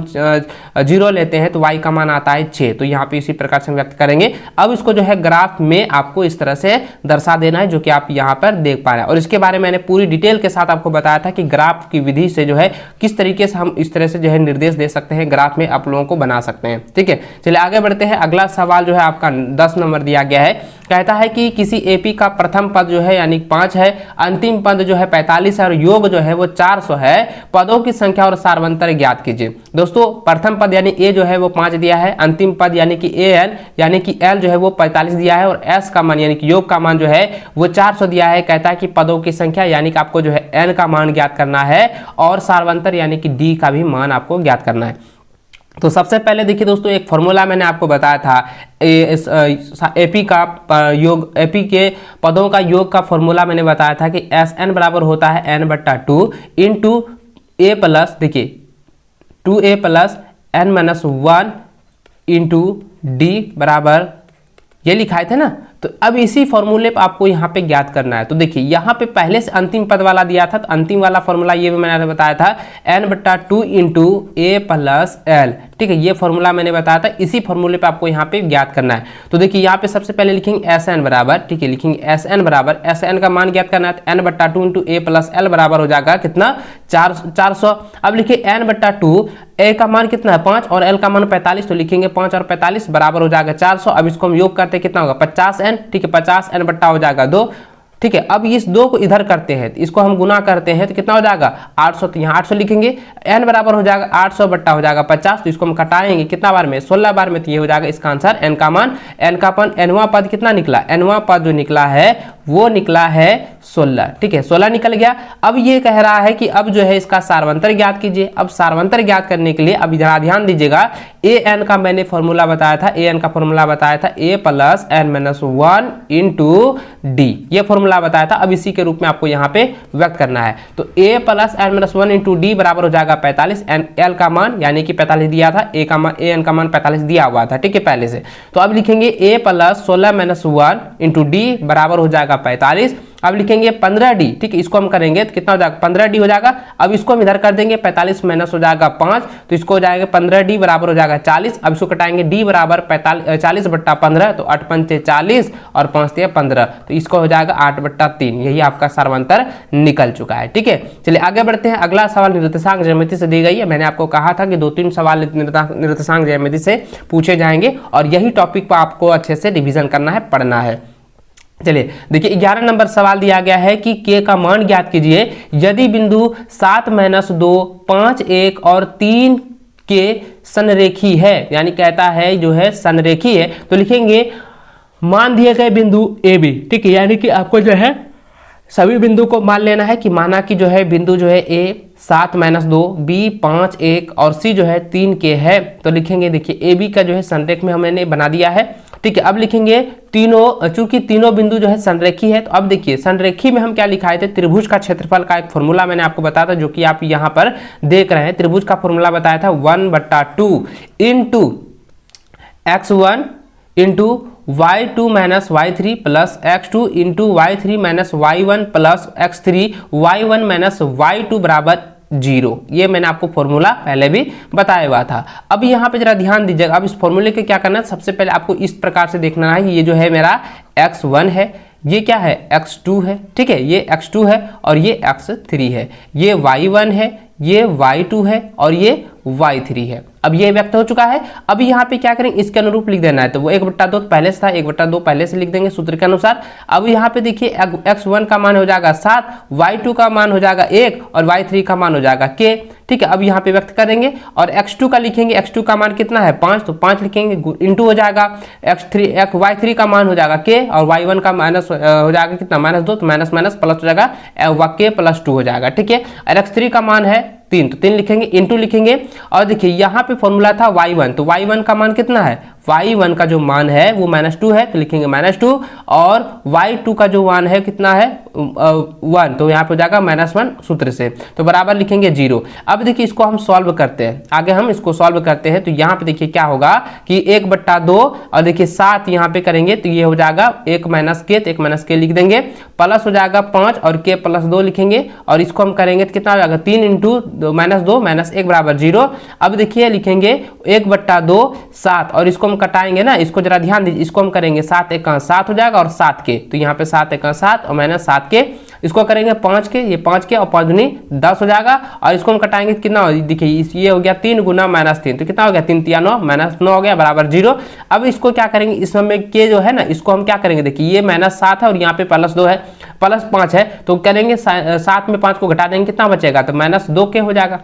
0 लेते हैं तो y का मान आता है 6, तो यहाँ पे इसी प्रकार से व्यक्त करेंगे। अब इसको जो है ग्राफ में आपको इस तरह से दर्शा देना है, जो कि आप यहाँ पर देख पा रहे हैं, और इसके बारे में मैंने पूरी डिटेल के साथ आपको बताया था कि ग्राफ की विधि से जो है किस तरीके से हम इस तरह से जो है निर्देश दे सकते हैं, ग्राफ में आप लोगों को बना सकते हैं, ठीक है। चलिए आगे बढ़ते हैं। अगला सवाल जो है आपका 10 नंबर दिया गया है, कहता है कि किसी एपी का प्रथम पद जो है यानी 5 है, अंतिम पद जो है 45 है और योग जो है वो 400 है, पदों की संख्या और सारवंतर ज्ञात कीजिए। दोस्तों प्रथम पद यानी ए जो है वो 5 दिया है, अंतिम पद यानी कि एन यानी कि एल जो है वो 45 दिया है, और एस का मान यानी कि योग का मान जो है वो 400 दिया है। कहता है कि पदों की संख्या यानी कि आपको जो है एन का मान ज्ञात करना है, और सारवंतर यानी कि डी का भी मान आपको ज्ञात करना है। तो सबसे पहले देखिए दोस्तों, एक फॉर्मूला मैंने आपको बताया था एपी का योग, एपी के पदों का योग का फॉर्मूला मैंने बताया था कि एस एन बराबर होता है n/2 इंटू ए प्लस, देखिए 2a + n - 1 इंटू डी बराबर ये लिखाए थे ना, तो अब इसी फॉर्मूले पर आपको यहाँ पे ज्ञात करना है। तो देखिए यहाँ पे पहले से अंतिम पद वाला दिया था, तो अंतिम वाला फॉर्मूला ये भी मैंने बताया था n/2 इंटू a + l, ठीक है, ये फॉर्मूला मैंने बताया था, इसी फॉर्मूले पे आपको यहाँ पे ज्ञात करना है। तो देखिए यहाँ पे सबसे पहले लिखेंगे Sn बराबर, ठीक है, लिखेंगे Sn बराबर, Sn का मान ज्ञात करना है, तो n/2 इंटू a + l बराबर हो जाएगा कितना, 400। अब लिखिए n/2, a का मान कितना है 5 और l का मान 45, तो लिखेंगे 5 और 45 बराबर हो जाएगा 400। अब इसको हम योग करते कितना होगा, 50n, ठीक है, 50n/2 हो जाएगा 2, ठीक है। अब इस 2 को इधर करते हैं, तो इसको हम गुना करते हैं तो कितना हो जाएगा 800, तो यहाँ 800 लिखेंगे, n बराबर हो जाएगा 800 हो जाएगा 50, तो इसको हम कटाएंगे कितना बार में, 16 बार में, तो ये हो जाएगा इसका आंसर n का मान। n का मान nवां पद कितना निकला, nवां पद जो निकला है वो निकला है 16, ठीक है, 16 निकल गया। अब ये कह रहा है कि अब जो है इसका सारवंतर ज्ञात कीजिए। अब सारवंतर ज्ञात करने के लिए अब इधर ध्यान दीजिएगा, an का मैंने फॉर्मूला बताया था, an का फॉर्मूला बताया था a + n - 1 इंटू डी, ये फॉर्मूला फॉर्मूला बताया था, अब इसी के रूप में आपको यहाँ पे व्यक्त करना है। तो a plus n minus 1 into D बराबर हो जाएगा 45, एन एल का मान यानी कि 45 दिया था, a का मान an का मान 45 दिया हुआ था, ठीक है पहले से। तो अब लिखेंगे a plus 16 minus 1 into D बराबर हो जाएगा 45। अब लिखेंगे 15d, ठीक है, इसको हम करेंगे तो कितना हो जाएगा 15d हो जाएगा। अब इसको हम इधर कर देंगे, 45 माइनस हो जाएगा 5, तो इसको हो जाएगा 15d बराबर हो जाएगा 40। अब इसको कटाएंगे d बराबर 40/15, तो 8 पंचे 40 और 5 दिया 15, तो इसको हो जाएगा 8/3। यही आपका सर्वांतर निकल चुका है, ठीक है। चलिए आगे बढ़ते हैं। अगला सवाल निर्देशांक ज्यामिति से दी गई है। मैंने आपको कहा था कि 2-3 सवाल निर्देशांक ज्यामिति से पूछे जाएंगे और यही टॉपिक पर आपको अच्छे से रिविजन करना है, पढ़ना है। चलिए देखिए 11 नंबर सवाल दिया गया है कि k का मान ज्ञात कीजिए यदि बिंदु 7 माइनस 2, 5, 1 और 3 के संरेखी है, यानी कहता है जो है संरेखी है। तो लिखेंगे मान दिए गए बिंदु ए बी, ठीक है, यानी कि आपको जो है सभी बिंदु को मान लेना है कि माना कि जो है बिंदु जो है ए 7 माइनस 2, बी 5, 1 और सी जो है 3 के है। तो लिखेंगे देखिए ए बी का जो है संरेख में हमने बना दिया है, ठीक है। अब लिखेंगे तीनों, चूंकि तीनों बिंदु जो है संरेखी है, तो अब देखिए संरेखी में हम क्या लिखाए थे, त्रिभुज का क्षेत्रफल का एक फॉर्मूला मैंने आपको बताया था, जो कि आप यहाँ पर देख रहे हैं। त्रिभुज का फॉर्मूला बताया था 1/2 into x1 into y2 minus y3 plus x2 into y3 minus y1 plus x3 y1 minus y2 बराबर 0। ये मैंने आपको फॉर्मूला पहले भी बताया हुआ था। अब यहाँ पे जरा ध्यान दीजिएगा। अब इस फॉर्मूले के क्या करना है, सबसे पहले आपको इस प्रकार से देखना है, ये जो है मेरा x1 है, ये क्या है x2 है, ठीक है, ये x2 है और ये x3 है, ये y1 है, ये y2 है और ये y3 है। अब ये व्यक्त हो चुका है। अब यहाँ पे क्या करेंगे, इसके अनुरूप लिख देना है। तो वो 1/2 पहले से था, 1/2 पहले से लिख देंगे सूत्र के अनुसार। अब यहाँ पे देखिए x1 का मान हो जाएगा 7, y2 का मान हो जाएगा 1 और y3 का मान हो जाएगा k, ठीक है। अब यहाँ पे व्यक्त करेंगे और x2 का लिखेंगे, x2 का मान कितना है 5, तो 5 लिखेंगे इंटू हो जाएगा y3 का मान हो जाएगा k और y1 का माइनस हो जाएगा कितना -2, तो माइनस माइनस प्लस हो जाएगा k + 2 हो जाएगा, ठीक है। और x3 का मान है 3, तो 3 लिखेंगे इंटू लिखेंगे। और देखिए यहाँ पे फॉर्मूला था y1, तो y1 का मान कितना है, y1 का जो मान है वो -2 है, तो लिखेंगे -2 और y2 का जो मान है कितना है 1, तो यहाँ पे हो जाएगा -1 सूत्र से, तो बराबर लिखेंगे 0। अब देखिए इसको हम सॉल्व करते हैं, आगे हम इसको सॉल्व करते हैं। तो यहाँ पे देखिए क्या होगा कि 1/2 और देखिए 7 यहाँ पे करेंगे तो ये हो जाएगा 1 - k, तो 1 - k लिख देंगे, प्लस हो जाएगा 5 और k + 2 लिखेंगे और इसको हम करेंगे तो कितना हो जाएगा 3 × -2 - 1 बराबर 0। अब देखिए लिखेंगे 1/2 7 और इसको कटाएंगे ना, इसको जरा ध्यान दीजिए, इसको हम करेंगे 7 × 7 हो जाएगा और 7 के, तो यहाँ पे 7 × 7 और -7 के, इसको करेंगे 5 के, ये 5 के और 5 दूनी 10 हो जाएगा और इसको हम कटाएंगे कितना, देखिए ये हो गया 3 × -3, तो कितना हो गया 3 × 9 -9 हो गया बराबर 0। अब इसको क्या करेंगे, इसमें के जो है ना इसको हम क्या करेंगे, देखिए ये -7 है और यहाँ पे +2 है, +5 है, तो करेंगे 7 में 5 को घटा देंगे कितना बचेगा, तो -2 के हो जाएगा।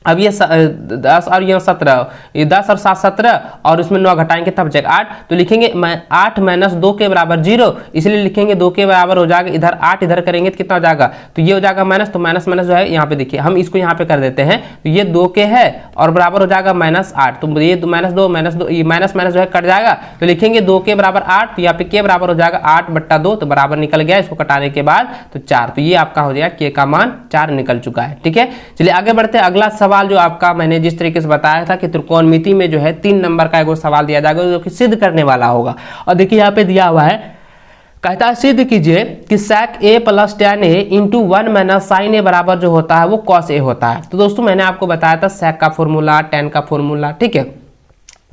अब ये 10 और ये 17, ये 10 और 7 17 और उसमें 9 घटाएंगे तब बचेगा 8, तो लिखेंगे 8 - 2 के बराबर 0, इसलिए लिखेंगे 2 के बराबर हो जाएगा, इधर 8 इधर करेंगे तो कितना हो जाएगा, तो ये हो जाएगा माइनस, तो माइनस माइनस जो है यहाँ पे देखिए हम इसको यहाँ पे कर देते हैं, तो ये 2 के है और बराबर हो जाएगा -8, तो ये -2 ये माइनस माइनस जो है कट जाएगा, तो लिखेंगे 2 के बराबर 8, तो यहाँ पे के बराबर हो जाएगा 8/2, तो बराबर निकल गया, इसको कटाने के बाद तो 4, तो ये आपका हो जाएगा के का मान 4 निकल चुका है, ठीक है। चलिए आगे बढ़ते हैं। अगला सवाल जो आपका मैंने जिस तरीके से बताया था कि त्रिकोणमिति में जो है 3 नंबर का एक सवाल दिया जाएगा जो कि सिद्ध करने वाला होगा, और देखिए यहाँ पे दिया हुआ है, कहता है सिद्ध कीजिए कि sec a + tan a × 1 - sin a बराबर जो होता है वो cos a होता है। तो दोस्तों मैंने आपको बताया था sec का फॉर्मूला, tan का फॉर्मूला, ठीक है।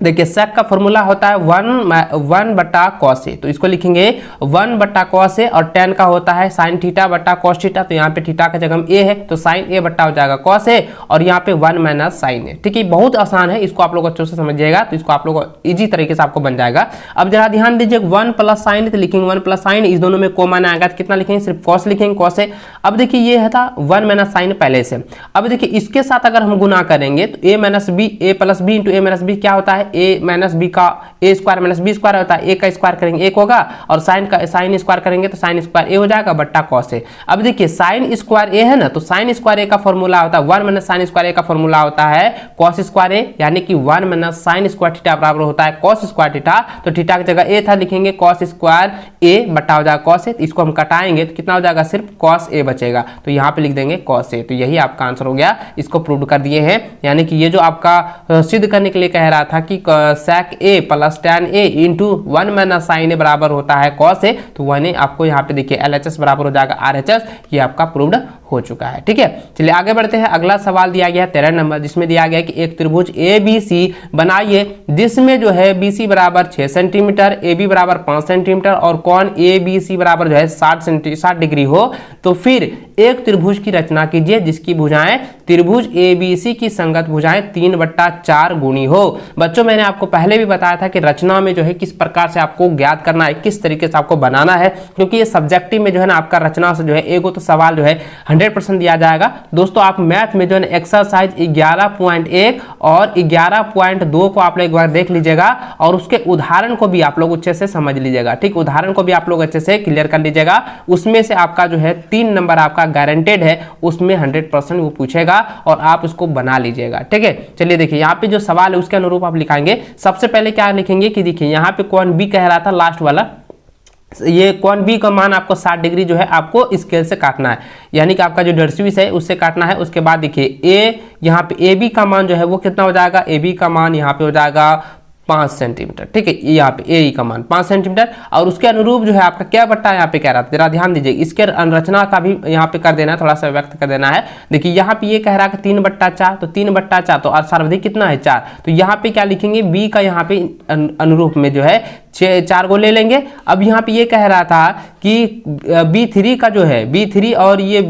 देखिए sec का फॉर्मूला होता है 1/cos a, तो इसको लिखेंगे 1/cos a, और tan का होता है sin θ/cos θ, तो यहाँ पे थीटा का जगह a है तो sin a बट्टा हो जाएगा cos a और यहाँ पे 1 - sin a, ठीक है। बहुत आसान है, इसको आप लोग अच्छे से समझिएगा तो इसको आप लोग इजी तरीके से आपको बन जाएगा। अब जरा ध्यान दीजिए 1 + sin, तो लिखेंगे 1 + sin, इस दोनों में कॉमन आएगा तो कितना लिखेंगे, सिर्फ cos लिखेंगे cos a। अब देखिए ये है था 1 - sin पहले से, अब देखिए इसके साथ अगर हम गुना करेंगे तो a + b × a - b क्या होता है ए माइनस बी का ए स्क्वायर माइनस बी स्क्वायर होता है, ए का स्क्वायर करेंगे एक होगा और साइन स्क्वायर करेंगे तो साइन स्क्वायर ए हो जाएगा बट्टा कॉस ए। अब देखिए साइन स्क्वायर ए है ना, तो साइन स्क्वायर ए का फॉर्मूला होता है 1 माइनस साइन स्क्वायर ए का फॉर्मूला होता है कॉस स्क्वायर ए, यानी कि 1 माइनस साइन स्क्वायर थीटा बराबर होता है कॉस स्क्वायर थीटा। तो थीटा की जगह ए था, लिखेंगे कॉस स्क्वायर ए बट्टा हो जाएगा कॉस ए। तो इसको हम कटाएंगे तो कितना हो जाएगा, सिर्फ कॉस ए बचेगा, तो यहाँ पे लिख देंगे कॉस ए। तो यही आपका आंसर हो गया, इसको प्रूव कर दिए हैं। यानी कि ये जो आपका सिद्ध करने के लिए कह रहा था कि sec a plus tan a into 1 minus sine A बराबर होता है cos a, तो 1 आपको यहाँ पे देखिए LHS बराबर हो जाएगा RHS, ये आपका प्रूव्ड हो चुका है। ठीक है, चलिए आगे बढ़ते हैं। अगला सवाल दिया गया है 13 नंबर, जिसमें दिया गया है कि एक त्रिभुज ABC बनाइए जिसमें जो है BC बराबर 6 सेंटीमीटर, AB बराबर 5 सेंटीमीटर और कोण ABC बराबर जो है 60 डिग्री हो, तो फिर एक त्रिभुज की रचना कीजिए जिसकी भुजाएं त्रिभुज ABC की संगत भुजाएं 3/4 गुणी हो। बच्चों मैंने आपको पहले भी बताया था कि रचना में जो है किस प्रकार से आपको ज्ञात करना है, किस तरीके से आपको बनाना है, क्योंकि ये सब्जेक्टिव में जो है ना आपका रचना से जो है एगो तो सवाल जो है 100% दिया जाएगा। दोस्तों आप मैथ में जो है एक्सरसाइज 11.1 और 11.2 को आप लोग एक बार देख लीजिएगा और उसके उदाहरण को भी आप लोग अच्छे से समझ लीजिएगा। ठीक, उदाहरण को भी आप लोग अच्छे से क्लियर कर लीजिएगा, उसमें से आपका जो है 3 नंबर आपका गारंटेड है, उसमें 100% वो पूछेगा और आप उसको बना लीजिएगा। ठीक है, चलिए देखिए यहाँ पे जो सवाल है उसके अनुरूप आप लिखाएंगे। सबसे पहले क्या लिखेंगे कि देखिए यहाँ पे कोण बी कह रहा था लास्ट वाला, ये कोण बी का मान आपको 60 डिग्री जो है आपको स्केल से काटना है, यानी कि आपका जो डर्सिविस है उससे काटना है। उसके बाद देखिए ए यहाँ पे ए बी का मान जो है वो कितना हो जाएगा, ए बी का मान यहाँ पे हो जाएगा 5 सेंटीमीटर। ठीक है, यहाँ पे ए का मान 5 सेंटीमीटर और उसके अनुरूप जो है आपका क्या बट्टा यहाँ पे कह रहा था, जरा ध्यान दीजिए, इसके संरचना का भी यहाँ पे कर देना है, थोड़ा सा व्यक्त कर देना है। देखिए यहाँ पे ये कह रहा है 3/4, तो 3/4 तो सर्वाधिक कितना है 4, तो यहाँ पे क्या लिखेंगे बी का यहाँ पे अनुरूप में जो है 4 को ले लेंगे। अब यहाँ पे ये कह रहा था कि B3 का जो है B3 और ये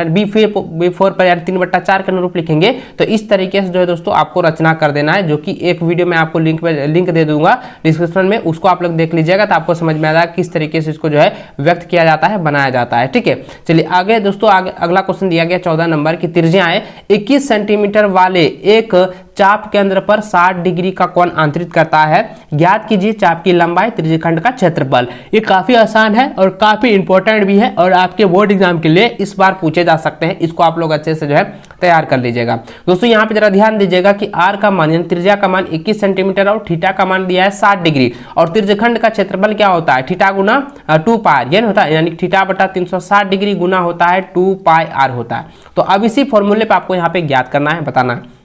B4 पर यार 3/4 के अनुरूप लिखेंगे। तो इस तरीके से जो है दोस्तों आपको रचना कर देना है, जो कि एक वीडियो में आपको लिंक दे दूंगा डिस्क्रिप्शन में, उसको आप लोग देख लीजिएगा तो आपको समझ में आ जाएगा किस तरीके से इसको जो है व्यक्त किया जाता है, बनाया जाता है। ठीक है, चलिए आगे दोस्तों, आगे अगला क्वेश्चन दिया गया 14 नंबर की त्रिज्याएं 21 सेंटीमीटर वाले एक चाप केंद्र पर 60 डिग्री का कोण अंतरित करता है, ज्ञात कीजिए चाप की लंबाई त्रिज्यखंड का क्षेत्रफल। ये काफी आसान है और काफी इंपॉर्टेंट भी है और आपके बोर्ड एग्जाम के लिए इस बार पूछे जा सकते हैं, इसको आप लोग अच्छे से जो है तैयार कर लीजिएगा। दोस्तों यहाँ पे जरा ध्यान दीजिएगा कि आर का मान यानी त्रिज्या का मान 21 सेंटीमीटर और थीटा का मान दिया है 60 डिग्री और त्रिज्यखंड का क्षेत्रफल क्या होता है, थीटा गुना 2 पाई ये होता है, यानी थीटा बटा 360 डिग्री गुना होता है 2 पाई आर होता है। तो अब इसी फॉर्मूले पे आपको यहाँ पे ज्ञात करना है, बताना है।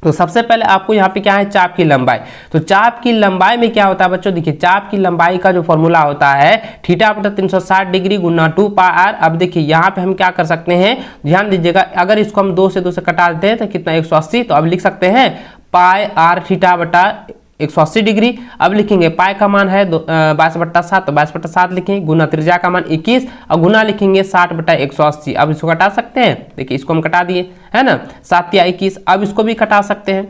तो सबसे पहले आपको यहाँ पे क्या है, चाप की लंबाई। तो चाप की लंबाई में क्या होता है बच्चों, देखिए चाप की लंबाई का जो फॉर्मूला होता है थीटा बटा 360 डिग्री गुना 2 पाई आर। अब देखिए यहाँ पे हम क्या कर सकते हैं, ध्यान दीजिएगा, अगर इसको हम 2 से कटा देते हैं तो कितना 180, तो अब लिख सकते हैं पाई आर थीटा बटा 180 डिग्री। अब लिखेंगे पाई का मान है 22/7, तो 22/7 लिखेंगे, गुना त्रिज्या का मान 21 और गुना लिखेंगे 60/180। अब इसको कटा सकते हैं, देखिए इसको हम कटा दिए है ना, 7 या 21। अब इसको भी कटा सकते हैं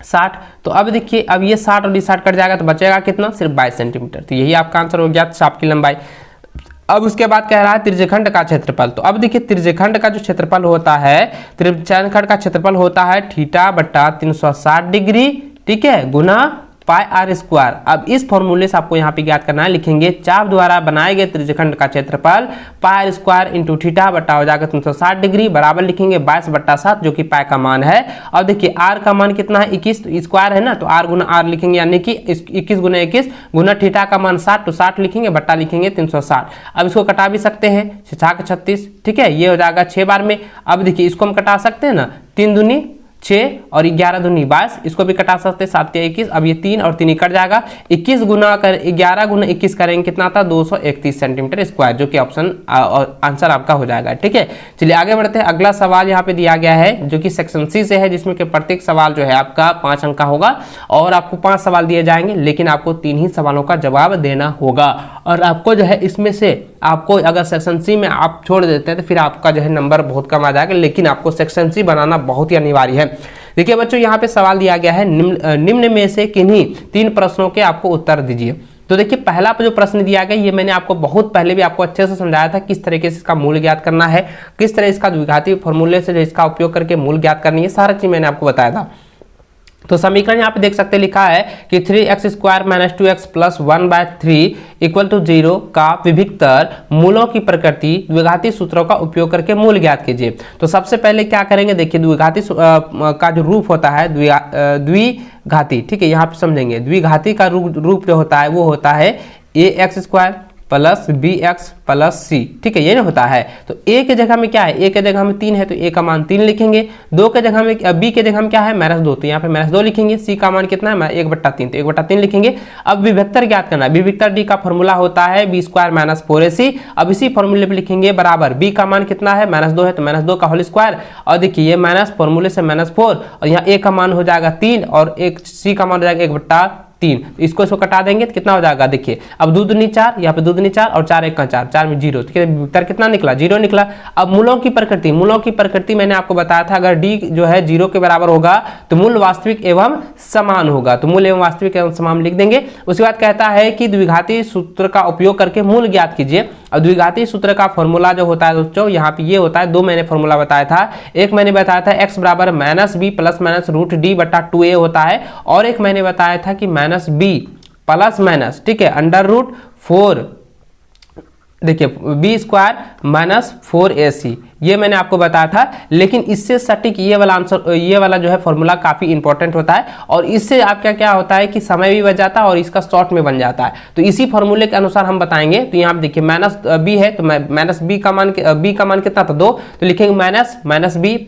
60, तो अब देखिए अब ये 60 और 60 कट जाएगा तो बचेगा कितना, सिर्फ 22 सेंटीमीटर। तो यही आपका आंसर हो गया चाप की लंबाई। अब उसके बाद कह रहा है त्रिज्यखंड का क्षेत्रफल। तो अब देखिए त्रिज्यखंड का जो क्षेत्रफल होता है, त्रिज्यखंड का क्षेत्रफल होता है थीटा बटा 360 डिग्री, ठीक है, गुना पाई आर स्क्वायर। अब इस फॉर्मूले से आपको यहाँ पे ज्ञात करना है, लिखेंगे चाप द्वारा बनाए गए त्रिज्यखंड का क्षेत्रफल पाई आर स्क्वायर इंटू थीटा बटा हो जाएगा 360 डिग्री, बराबर लिखेंगे 22/7 जो कि पाई का मान है। अब देखिए आर का मान कितना है 21, तो स्क्वायर है ना, तो आर गुना आर लिखेंगे, यानी कि 21 गुना 21 गुना थीटा का मान 60, तो 60 लिखेंगे, बट्टा लिखेंगे 360। अब इसको कटा भी सकते हैं, 6 36, ठीक है, ये हो जाएगा 6 बार में। अब देखिए इसको हम कटा सकते हैं ना, 3 दूनी 6 और 11 दूनी 22, इसको भी कटा सकते हैं 7 या 21। अब ये 3 और 3 कट जाएगा, 21 गुना कर 11 गुना 21 करेंगे कितना था 231 सेंटीमीटर स्क्वायर, जो कि ऑप्शन आंसर आपका हो जाएगा। ठीक है, चलिए आगे बढ़ते हैं। अगला सवाल यहाँ पे दिया गया है जो कि सेक्शन सी से है, जिसमें कि प्रत्येक सवाल जो है आपका 5 अंक का होगा और आपको 5 सवाल दिए जाएंगे, लेकिन आपको 3 ही सवालों का जवाब देना होगा। और आपको जो है इसमें से आपको अगर सेक्शन सी में आप छोड़ देते हैं तो फिर आपका जो है नंबर बहुत कम आ जाएगा, लेकिन आपको सेक्शन सी बनाना बहुत ही अनिवार्य है। देखिए बच्चों यहाँ पे सवाल दिया गया है, निम्न में से किन्हीं 3 प्रश्नों के आपको उत्तर दीजिए। तो देखिए पहला जो प्रश्न दिया गया, ये मैंने आपको बहुत पहले भी आपको अच्छे से समझाया था किस तरीके से इसका मूल ज्ञात करना है, किस तरह इसका द्विघाती फॉर्मूले से जो इसका उपयोग करके मूल ज्ञात करनी है, सारा चीज मैंने आपको बताया था। तो समीकरण यहाँ पे देख सकते हैं लिखा है कि 3x² - 2x + 1/3 = 0 का विभिक्तर मूलों की प्रकृति द्विघाती सूत्रों का उपयोग करके मूल ज्ञात कीजिए। तो सबसे पहले क्या करेंगे, देखिए द्विघाती का जो रूप होता है द्विघाती, ठीक है, यहाँ पे समझेंगे द्विघाती का रूप जो होता है वो होता है ax² + bx + c, ठीक है, ये ना होता है। तो a के जगह में क्या है, a के जगह में 3 है तो a का मान 3 लिखेंगे, 2 के जगह में b के जगह में क्या है -2, तो यहाँ पे -2 लिखेंगे, c का मान कितना है 1/3, तो 1/3 लिखेंगे। अब विभक्तर ज्ञात करना है, विभक्तर d का फॉर्मूला होता है b² - 4ac। अब इसी फॉर्मूले पे लिखेंगे बराबर b का मान कितना है -2 है तो -2 का होल स्क्वायर, और देखिए ये माइनस फॉर्मूले से -4 और यहाँ a का मान हो जाएगा 3 और एक c का मान हो जाएगा 1/3। इसको कटा देंगे तो कितना हो जाएगा, देखिए अब 2 दूनी 4, यहाँ पे 2 दूनी 4 और 4 1 4, 4 में 0, तो उत्तर कितना निकला 0 निकला। अब मूलों की प्रकृति मैंने आपको बताया था, अगर d जो है 0 के बराबर होगा तो मूल वास्तविक एवं समान होगा, तो मूल एवं वास्तविक एवं समान लिख देंगे। उसके बाद कहता है कि द्विघाती सूत्र का उपयोग करके मूल ज्ञात कीजिए। और द्विघाती सूत्र का फॉर्मूला जो होता है दोस्तों यहाँ पे ये होता है, 2 मैंने फॉर्मूला बताया था, एक मैंने बताया था x बराबर -b + -√d/2a होता है, और एक मैंने बताया था कि -b +, ठीक है, √4, देखिए b² - 4ac, ये मैंने आपको बताया था। लेकिन इससे सटीक ये वाला आंसर, ये वाला जो है फॉर्मूला काफी इंपॉर्टेंट होता है, और इससे आपका क्या होता है कि समय भी बच जाता है और इसका शॉर्ट में बन जाता है। तो इसी फॉर्मूले के अनुसार हम बताएंगे। तो यहाँ पे देखिए -b है तो -b का मान कितना था 2, तो लिखेंगे -b +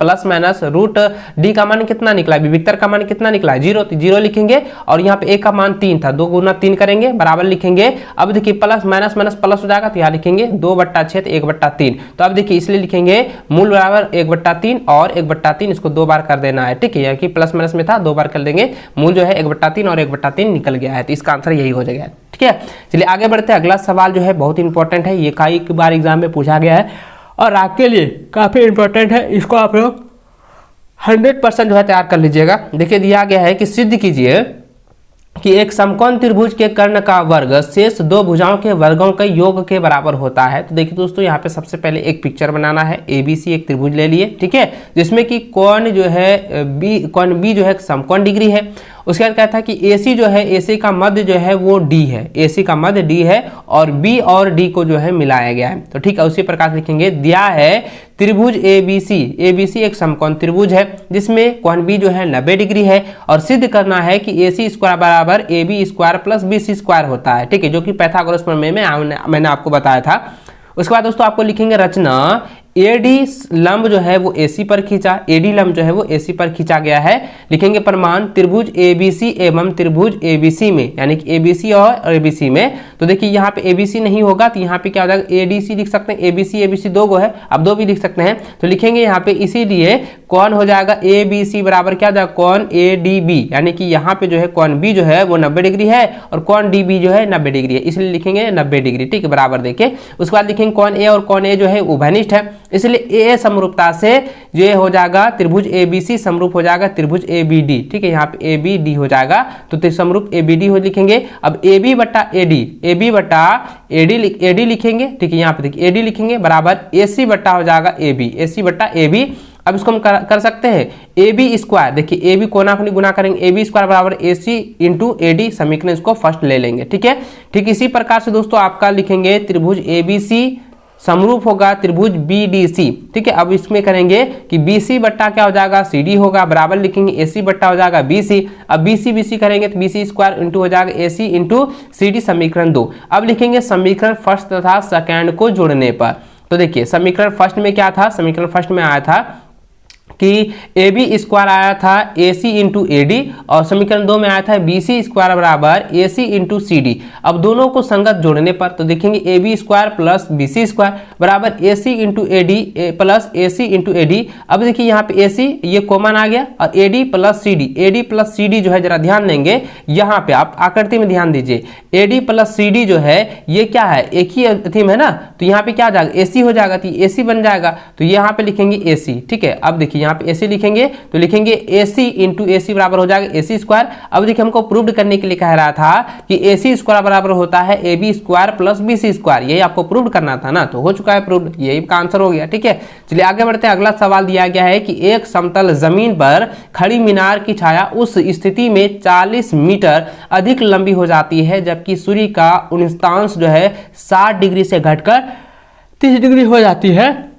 √d का मान कितना निकला, विभक्तर का मान कितना निकला 0, तो 0 लिखेंगे। और यहाँ पे a का मान 3 था, 2 × 3 करेंगे बराबर लिखेंगे। अब देखिए प्लस माइनस प्लस हो जाएगा, तो यहाँ लिखेंगे 2/6 तो 1/3। तो अब देखिए इसलिए लिखेंगे मूल बराबर 1/3 और 1/3, इसको 2 बार कर देना है, ठीक है, यानी कि प्लस माइनस में था 2 बार कर देंगे, मूल जो है 1/3 और 1/3 निकल गया है, तो इसका आंसर यही हो जाएगा। ठीक है, चलिए आगे बढ़ते हैं। अगला सवाल जो है बहुत इंपॉर्टेंट है, ये कई बार एग्जाम में पूछा गया है और आपके लिए काफी इंपॉर्टेंट है, इसको आप लोग 100% जो है तैयार कर लीजिएगा। देखिए दिया गया है कि सिद्ध कीजिए कि एक समकोण त्रिभुज के कर्ण का वर्ग शेष 2 भुजाओं के वर्गों के योग के बराबर होता है। तो देखिए दोस्तों यहाँ पे सबसे पहले एक पिक्चर बनाना है, ABC एक त्रिभुज ले लिए, ठीक है, जिसमें कि कोण जो है कोण B जो है समकोण डिग्री है। उसके बाद कहता है कि AC जो है, AC का मध्य जो है वो D है, AC का मध्य D है और B और D को जो है मिलाया गया है। तो ठीक है, उसी प्रकार लिखेंगे दिया है त्रिभुज ABC एक समकोण त्रिभुज है जिसमें कोण B जो है 90 डिग्री है, और सिद्ध करना है कि AC² बराबर AB² + BC² होता है, ठीक है, जो कि पाइथागोरस प्रमेय में मैंने आपको बताया था। उसके बाद दोस्तों आपको लिखेंगे रचना AD लंब जो है वो AC पर खींचा, AD लंब जो है वो AC पर खींचा गया है। लिखेंगे प्रमाण त्रिभुज ABC एवं त्रिभुज ABC में, यानी कि ABC और ABC में। तो देखिए यहाँ पे ABC नहीं होगा तो यहाँ पे क्या हो जाएगा ADC लिख सकते हैं, ABC 2 गो है, अब 2 भी लिख सकते हैं। तो लिखेंगे यहाँ पे इसीलिए कौन हो जाएगा ABC बराबर क्या हो जाएगा कौन ADB, यानी कि यहाँ पे जो है कौन B जो है वो 90 डिग्री है और कौन DB जो है 90 डिग्री है, इसलिए लिखेंगे 90 डिग्री, ठीक है, बराबर। देखिए उसके बाद लिखेंगे कौन A और कौन A जो है उभयनिष्ठ है, इसलिए A समरूपता से ये हो जाएगा त्रिभुज ABC समरूप हो जाएगा त्रिभुज ABD, ठीक है, यहाँ पे ABD हो जाएगा तो समरूप ABD हो लिखेंगे। अब AB बटा AD लिखेंगे, ठीक है, यहाँ पे देखिए AD लिखेंगे बराबर AC बटा हो जाएगा AC बटा AB। अब इसको हम कर सकते हैं AB², देखिए AB कोना को गुना करेंगे, AB² बराबर AC × AD, समीकरण इसको फर्स्ट ले लेंगे, ठीक है। ठीक इसी प्रकार से दोस्तों आपका लिखेंगे त्रिभुज ABC समरूप होगा त्रिभुज BDC, ठीक है। अब इसमें करेंगे कि BC बट्टा क्या हो जाएगा CD होगा, बराबर लिखेंगे AC बट्टा हो जाएगा BC। अब BC करेंगे तो BC² इंटू हो जाएगा AC इंटू CD, समीकरण 2। अब लिखेंगे समीकरण फर्स्ट तथा सेकंड को जोड़ने पर। तो देखिए समीकरण फर्स्ट में क्या था, समीकरण फर्स्ट में आया था कि AB² आया था AC इंटू AD, और समीकरण 2 में आया था BC² बराबर AC इंटू CD। अब दोनों को संगत जोड़ने पर तो देखेंगे AB² प्लस BC² बराबर AC into AD plus AC into AD। अब देखिए यहाँ पे AC ये कॉमन आ गया और AD प्लस CD जो है जरा ध्यान देंगे, यहाँ पे आप आकृति में ध्यान दीजिए, AD प्लस CD जो है ये क्या है, एक ही थीम है ना, तो यहाँ पे क्या आ जाएगा AC हो जाएगा, तो AC बन जाएगा, तो यहाँ पे लिखेंगे AC, ठीक है। अब देखिए यहाँ पे AC लिखेंगे तो लिखेंगे AC इंटू AC बराबर हो जाएगा AC स्क्वायर। अब देखिए हमको प्रूव करने के लिए कह रहा था कि AC स्क्वायर बराबर होता है AB square plus BC square, यही आपको प्रूव करना था ना, तो हो चुका है प्रूव, यही का आंसर हो गया। ठीक है, चलिए आगे बढ़ते हैं। अगला सवाल दिया गया है कि एक समतल जमीन पर खड़ी मीनार की छाया उस स्थिति में 40 मीटर अधिक लंबी हो जाती है जबकि सूर्य का 49 जो है 60 डिग्री से घटकर 30 डिग्री हो जाती है।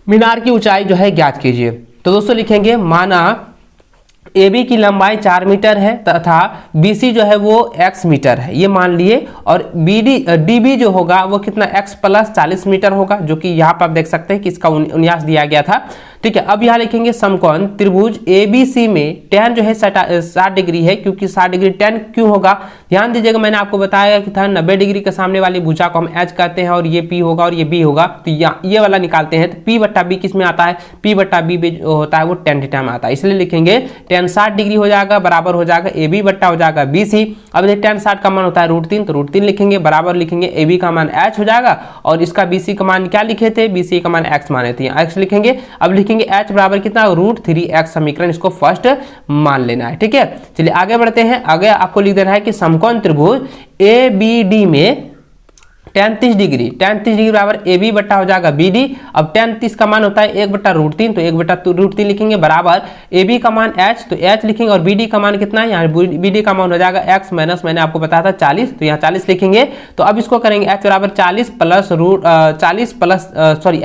मीनार की ऊंचाई जो है ज्ञात कीजिए। तो दोस्तों लिखेंगे माना AB की लंबाई 4 मीटर है तथा BC जो है वो x मीटर है, ये मान लिए, और DB जो होगा वो कितना x प्लस 40 मीटर होगा, जो कि यहाँ पर आप देख सकते हैं कि इसका 49 दिया गया था। ठीक है, अब यहाँ लिखेंगे समकोण त्रिभुज ABC में tan जो है 60 डिग्री है, क्योंकि 60 डिग्री tan क्यों होगा, ध्यान दीजिएगा, मैंने आपको बताया कि था 90 डिग्री के सामने वाली भुजा को हम H कहते हैं और ये P होगा और ये B होगा, तो ये वाला निकालते हैं तो P बट्टा B किस में आता है, P बट्टा B जो होता है वो tan थीटा में आता है, इसलिए लिखेंगे tan 60 डिग्री हो जाएगा बराबर हो जाएगा AB बट्टा हो जाएगा BC। अब देखिए tan 60 का मान होता है √3, तो √3 लिखेंगे बराबर लिखेंगे AB का मान H हो जाएगा और इसका BC का मान क्या लिखे थे, BC का मान X माने थे, X लिखेंगे। अब लिखेंगे H बराबर कितना √3x समीकरण, इसको फर्स्ट मान लेना है। ठीक है, चलिए आगे बढ़ते हैं। आगे आपको लिख देना है कि समकोण त्रिभुज ABD में tan 30 डिग्री बराबर AB बट्टा हो जाएगा BD। अब tan 30 का मान होता है 1 बट्टा √3, तो 1 बट्टा √3 लिखेंगे बराबर AB का मान H, तो H लिखेंगे और BD का मान कितना है, यहाँ BD का मान हो जाएगा x माइनस मैंने आपको बताया था 40, तो यहाँ 40 लिखेंगे। तो अब इसको करेंगे H बराबर 40 प्लस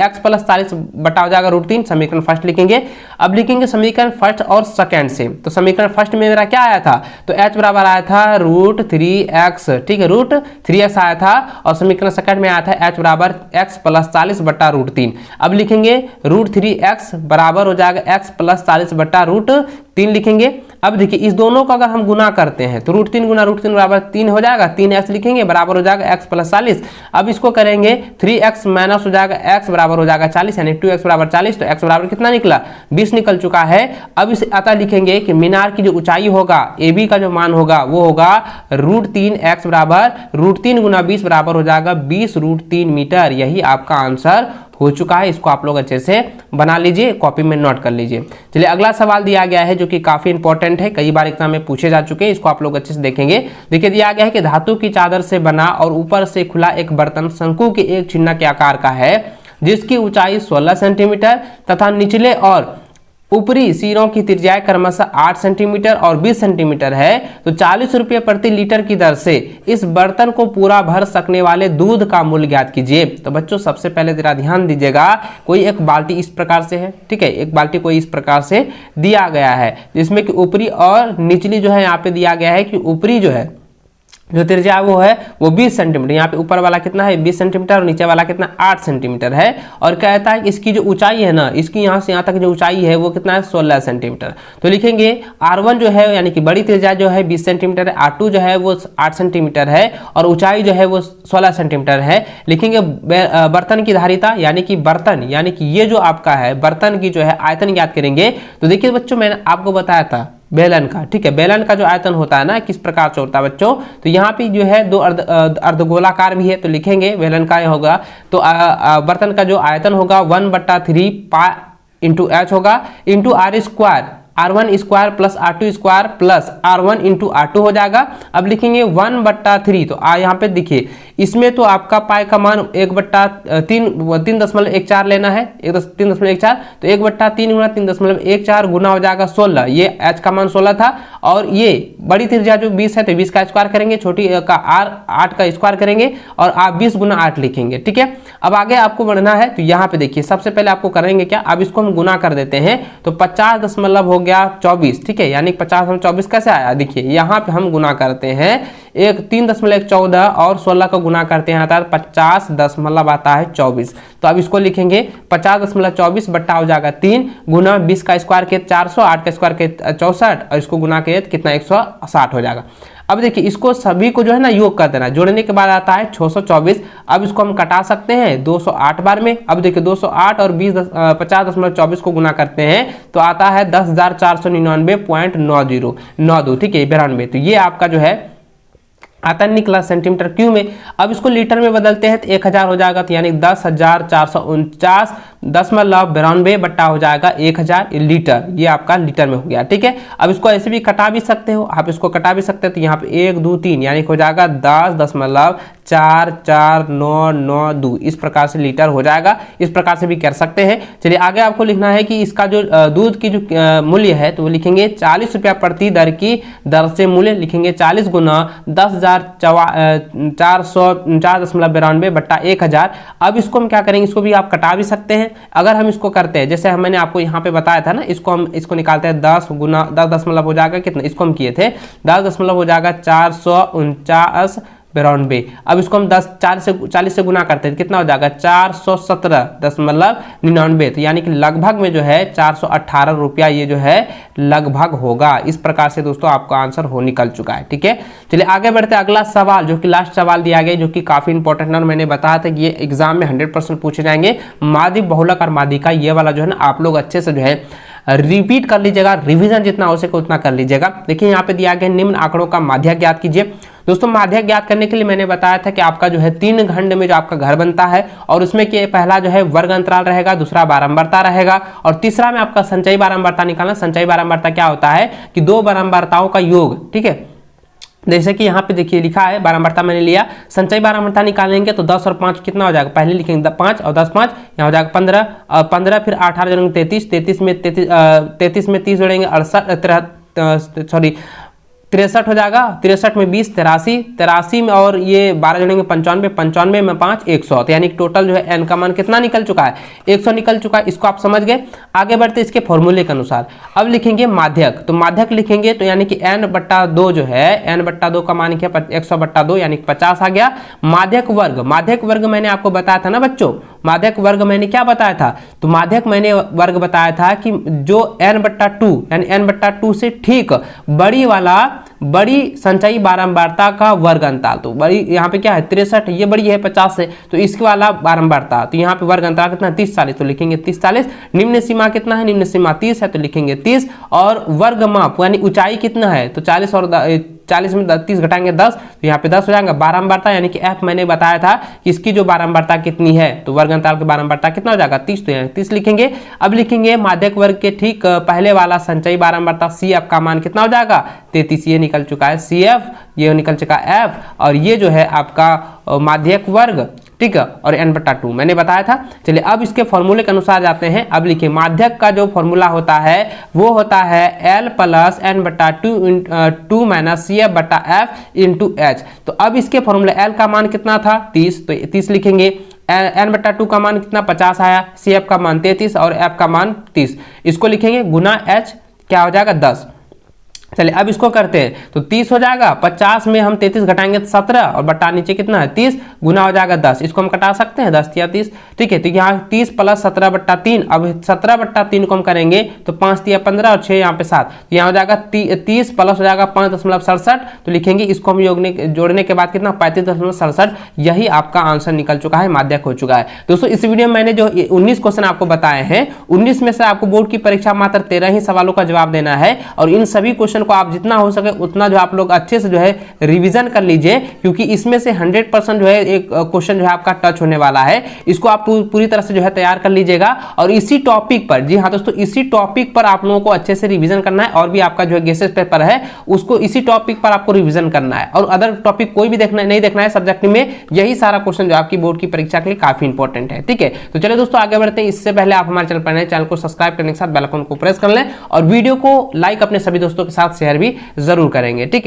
x प्लस 40 बट्टा हो जाएगा √3, समीकरण फर्स्ट लिखेंगे। अब लिखेंगे समीकरण फर्स्ट और सेकेंड से, तो समीकरण फर्स्ट में मेरा क्या आया था, तो H बराबर आया था √3x, ठीक है, √3x आया था, और समीकरण सेकंड में आया था H बराबर x प्लस 40 बट्टा √3। अब लिखेंगे √3x बराबर हो जाएगा x प्लस 40 बट्टा √3 लिखेंगे। अब देखिए इस दोनों को अगर हम गुना करते हैं तो √3 गुना √3 बराबर 3 हो जाएगा, 3x लिखेंगे बराबर हो जाएगा x प्लस 40। अब इसको करेंगे 3x माइनस हो जाएगा x बराबर हो जाएगा 40, यानी 2x बराबर 40, तो x बराबर कितना निकला, 20 निकल चुका है। अब इसे अतः लिखेंगे कि मीनार की जो ऊंचाई होगा AB का जो मान होगा वो होगा √3x बराबर √3 गुना 20 बराबर हो जाएगा 20 √3 मीटर, यही आपका आंसर हो चुका है। इसको आप लोग अच्छे से बना लीजिए, कॉपी में नोट कर लीजिए। चलिए अगला सवाल दिया गया है जो कि काफी इंपॉर्टेंट है, कई बार एग्जाम में पूछे जा चुके हैं, इसको आप लोग अच्छे से देखेंगे। देखिए दिया गया है कि धातु की चादर से बना और ऊपर से खुला एक बर्तन शंकु के एक चिन्ह के आकार का है जिसकी ऊंचाई 16 सेंटीमीटर तथा निचले और ऊपरी सिरों की त्रिज्या क्रमशः 8 सेंटीमीटर और 20 सेंटीमीटर है, तो 40 रुपये प्रति लीटर की दर से इस बर्तन को पूरा भर सकने वाले दूध का मूल्य ज्ञात कीजिए। तो बच्चों सबसे पहले जरा ध्यान दीजिएगा, कोई एक बाल्टी इस प्रकार से है, ठीक है, एक बाल्टी कोई इस प्रकार से दिया गया है जिसमें कि ऊपरी और निचली जो है यहाँ पे दिया गया है कि ऊपरी जो है जो त्रिज्या वो है वो 20 सेंटीमीटर, यहाँ पे ऊपर वाला कितना है 20 सेंटीमीटर और नीचे वाला कितना 8 सेंटीमीटर है, और कहता है कि इसकी जो ऊंचाई है ना, इसकी यहाँ से यहाँ तक जो ऊंचाई है वो कितना है 16 सेंटीमीटर। तो लिखेंगे R1 जो है यानी कि बड़ी त्रिज्या जो है 20 सेंटीमीटर है, R2 जो है वो 8 सेंटीमीटर है और ऊंचाई जो है वो 16 सेंटीमीटर है। लिखेंगे बर्तन की धारिता यानी कि बर्तन यानी कि ये जो आपका है बर्तन की जो है आयतन ज्ञात करेंगे। तो देखिए बच्चों मैंने आपको बताया था बेलन का, ठीक है, बेलन का जो आयतन होता है ना किस प्रकार से होता है बच्चों, तो यहाँ पे जो है दो अर्धगोलाकार भी है, तो लिखेंगे बेलन का होगा तो बर्तन का जो आयतन होगा 1/3 पाई इंटू H होगा into R square, R1 square plus R2 square plus R1 into R2 हो जाएगा। अब लिखेंगे 1/3, तो यहाँ पे देखिए इसमें तो आपका पाई का मान 3.14 लेना है, 3.14, तो 1/3 गुना 3.14 गुना हो जाएगा 16, ये H का मान 16 था, और ये बड़ी त्रिज्या जो 20 है तो 20 का स्क्वायर करेंगे, छोटी का R 8 का स्क्वायर करेंगे और आप 20 गुना 8 लिखेंगे, ठीक है। अब आगे आपको बढ़ना है, तो यहाँ पे देखिए सबसे पहले आपको करेंगे क्या, अब इसको हम गुना कर देते हैं, तो 50 दशमलव हो गया 24, ठीक है, यानी 50/24 कैसे आया, देखिए यहाँ पे हम गुना करते हैं 3.14 और 16 का गुना करते हैं आता है 50 दशमलव आता है 24। तो अब इसको लिखेंगे 50.24 बट्टा हो जाएगा 3 गुना 20 का स्क्वायर के 400, 8 का स्क्वायर के 64 और इसको गुना के कितना 160 हो जाएगा। अब देखिए इसको सभी को जो है ना योग कर देना, जोड़ने के बाद आता है 624। अब इसको हम कटा सकते हैं 208 बार में। अब देखिए 208 और 50.24 को गुना करते हैं तो आता है 10,499.9092, ठीक है, 92। तो ये आपका जो है आयतन निकला सेंटीमीटर क्यूब में। अब इसको लीटर में बदलते हैं तो 1000 हो जाएगा, तो यानी 10,449 10.92 बट्टा हो जाएगा 1000 लीटर, ये आपका लीटर में हो गया। ठीक है, अब इसको ऐसे भी कटा भी सकते हो, आप इसको कटा भी सकते हो, तो यहाँ पे 1 2 3 यानी हो जाएगा 10.449992, इस प्रकार से लीटर हो जाएगा। इस प्रकार से भी कर सकते हैं। चलिए आगे आपको लिखना है कि इसका जो दूध की जो मूल्य है तो वो लिखेंगे 40 रुपया प्रति दर की दर से मूल्य लिखेंगे 40 गुना 10,492 बट्टा 1000। अब इसको हम क्या करेंगे, इसको भी आप कटा भी सकते हैं। अगर हम इसको करते हैं, जैसे मैंने आपको यहाँ पे बताया था ना, इसको निकालते हैं 10 गुना 10 दशमलव हो जाएगा कितना, इसको हम किए थे 10 दशमलव हो जाएगा 449.92। अब इसको हम 40 से गुना करते हैं, कितना हो जाएगा 417.99, तो यानी कि लगभग में जो है 418 रुपया ये जो है लगभग होगा। इस प्रकार से दोस्तों आपका आंसर हो निकल चुका है। ठीक है, चलिए आगे बढ़ते हैं। अगला सवाल जो कि लास्ट सवाल दिया गया, जो कि काफी इंपॉर्टेंट है और मैंने बताया था कि ये एग्जाम में 100% पूछे जाएंगे। माध्यिक, बहुलक और माध्यिका, ये वाला जो है ना आप लोग अच्छे से जो है रिपीट कर लीजिएगा, रिवीजन जितना हो सके उतना कर लीजिएगा। देखिए यहाँ पे दिया गया निम्न आंकड़ों का माध्यक ज्ञात कीजिए। दोस्तों माध्यक ज्ञात करने के लिए मैंने बताया था कि आपका जो है 3 खंड में जो आपका घर बनता है, और उसमें कि पहला जो है वर्ग अंतराल रहेगा, दूसरा बारंबारता रहेगा, और तीसरा में आपका संचयी बारंबारता निकालना। संचयी बारंबारता क्या होता है कि 2 बारंबारताओं का योग। ठीक है, जैसे कि यहाँ पे देखिए लिखा है बारंबारता मैंने लिया, संचयी बारंबारता निकालेंगे तो 10 और 5 कितना हो जाएगा, पहले लिखेंगे 5 और 10 5 यहाँ हो जाएगा 15, और 15 फिर 8 जोड़ेंगे 33, 33 में 30 जोड़ेंगे 63 हो जाएगा, 63 में 20 83, 83 में और ये 12 जोड़ेंगे 95, 95 में 5 100, तो यानी टोटल जो है एन का मान कितना निकल चुका है, 100 निकल चुका है। इसको आप समझ गए। आगे बढ़ते इसके फॉर्मूले के अनुसार। अब लिखेंगे माध्यक, तो माध्यक लिखेंगे तो यानी कि n/2 जो है, n/2 का मान क्या 100/2 यानी 50 आ गया। माध्यक वर्ग, माध्यक वर्ग मैंने आपको बताया था ना बच्चों, माध्यक वर्ग मैंने क्या बताया था, तो माध्यक मैंने वर्ग बताया था कि जो n/2 यानी n/2 से ठीक बड़ी संचयी बारंबारता का वर्ग अंतराल, तो बड़ी यहाँ पे क्या है 63, ये बड़ी है 50 से, तो इसके वाला बारंबारता, तो यहाँ पे वर्ग अंतराल कितना 30 40, तो लिखेंगे 30 40। निम्न सीमा कितना है, निम्न सीमा 30 है, तो लिखेंगे 30। और वर्ग माप यानी ऊंचाई कितना है, तो 40 और 40 में 30 घटाएंगे 10, तो यहाँ पे 10 हो जाएगा। बारंबारता यानी कि f मैंने बताया था कि इसकी जो बारंबारता कितनी है, तो वर्ग अंतराल की बारंबारता कितना हो जाएगा 30, तो यहाँ 30 लिखेंगे। अब लिखेंगे माध्यक वर्ग के ठीक पहले वाला संचयी बारंबारता CF का मान कितना हो जाएगा 33, ये निकल चुका है CF, ये निकल चुका F, और ये जो है आपका माध्यक वर्ग। ठीक है, और n/2 मैंने बताया था। चलिए अब इसके फॉर्मूले के अनुसार जाते हैं। अब लिखिए माध्यक का जो फॉर्मूला होता है वो होता है L + n/2 - CF/F × H। तो अब इसके फॉर्मूले L का मान कितना था 30, तो 30 लिखेंगे। n/2 का मान कितना 50 आया, CF का मान 33 और F का मान 30, इसको लिखेंगे गुना H क्या हो जाएगा 10। चलिए अब इसको करते हैं, तो 30 हो जाएगा, 50 में हम 33 घटाएंगे तो 17, और बटा नीचे कितना है 30, गुना हो जाएगा 10, इसको हम कटा सकते हैं 10 या 30। ठीक है, तो यहाँ 30 + 17/3, अब 17/3 को हम करेंगे तो 5 × 15 और 6 यहाँ पे 7, तो यहाँ हो जाएगा 30 प्लस हो जाएगा 5.67, तो लिखेंगे इसको हम जोड़ने के बाद कितना 35.67, यही आपका आंसर निकल चुका है, माध्यक हो चुका है। दोस्तों इस वीडियो में मैंने जो 19 क्वेश्चन आपको बताए हैं, 19 में से आपको बोर्ड की परीक्षा मात्र 13 ही सवालों का जवाब देना है, और इन सभी क्वेश्चन को आप जितना हो सके उतना जो आप लोग अच्छे से जो है रिवीजन कर लीजिए, क्योंकि इसमें से 100% जो है एक क्वेश्चन जो है आपका टच होने वाला है। इसको आप पूरी तरह से जो है तैयार कर लीजिएगा, और इसी टॉपिक पर, जी हाँ दोस्तों, इसी टॉपिक पर आप लोगों को अच्छे से रिवीजन करना है। और भी आपका जो है गेसेस पेपर है उसको इसी टॉपिक पर आपको रिवीजन करना है, और अदर टॉपिक कोई भी नहीं देखना है सब्जेक्ट में। यही सारा क्वेश्चन जो आपकी बोर्ड की परीक्षा के लिए काफी इंपॉर्टेंट है। ठीक है, तो चलिए दोस्तों आगे बढ़ते हैं। इससे पहले आप हमारे चैनल को सब्सक्राइब करने के साथ बेल आइकन को प्रेस कर लें, और वीडियो को लाइक अपने सभी दोस्तों के साथ शेयर भी जरूर करेंगे। ठीक है।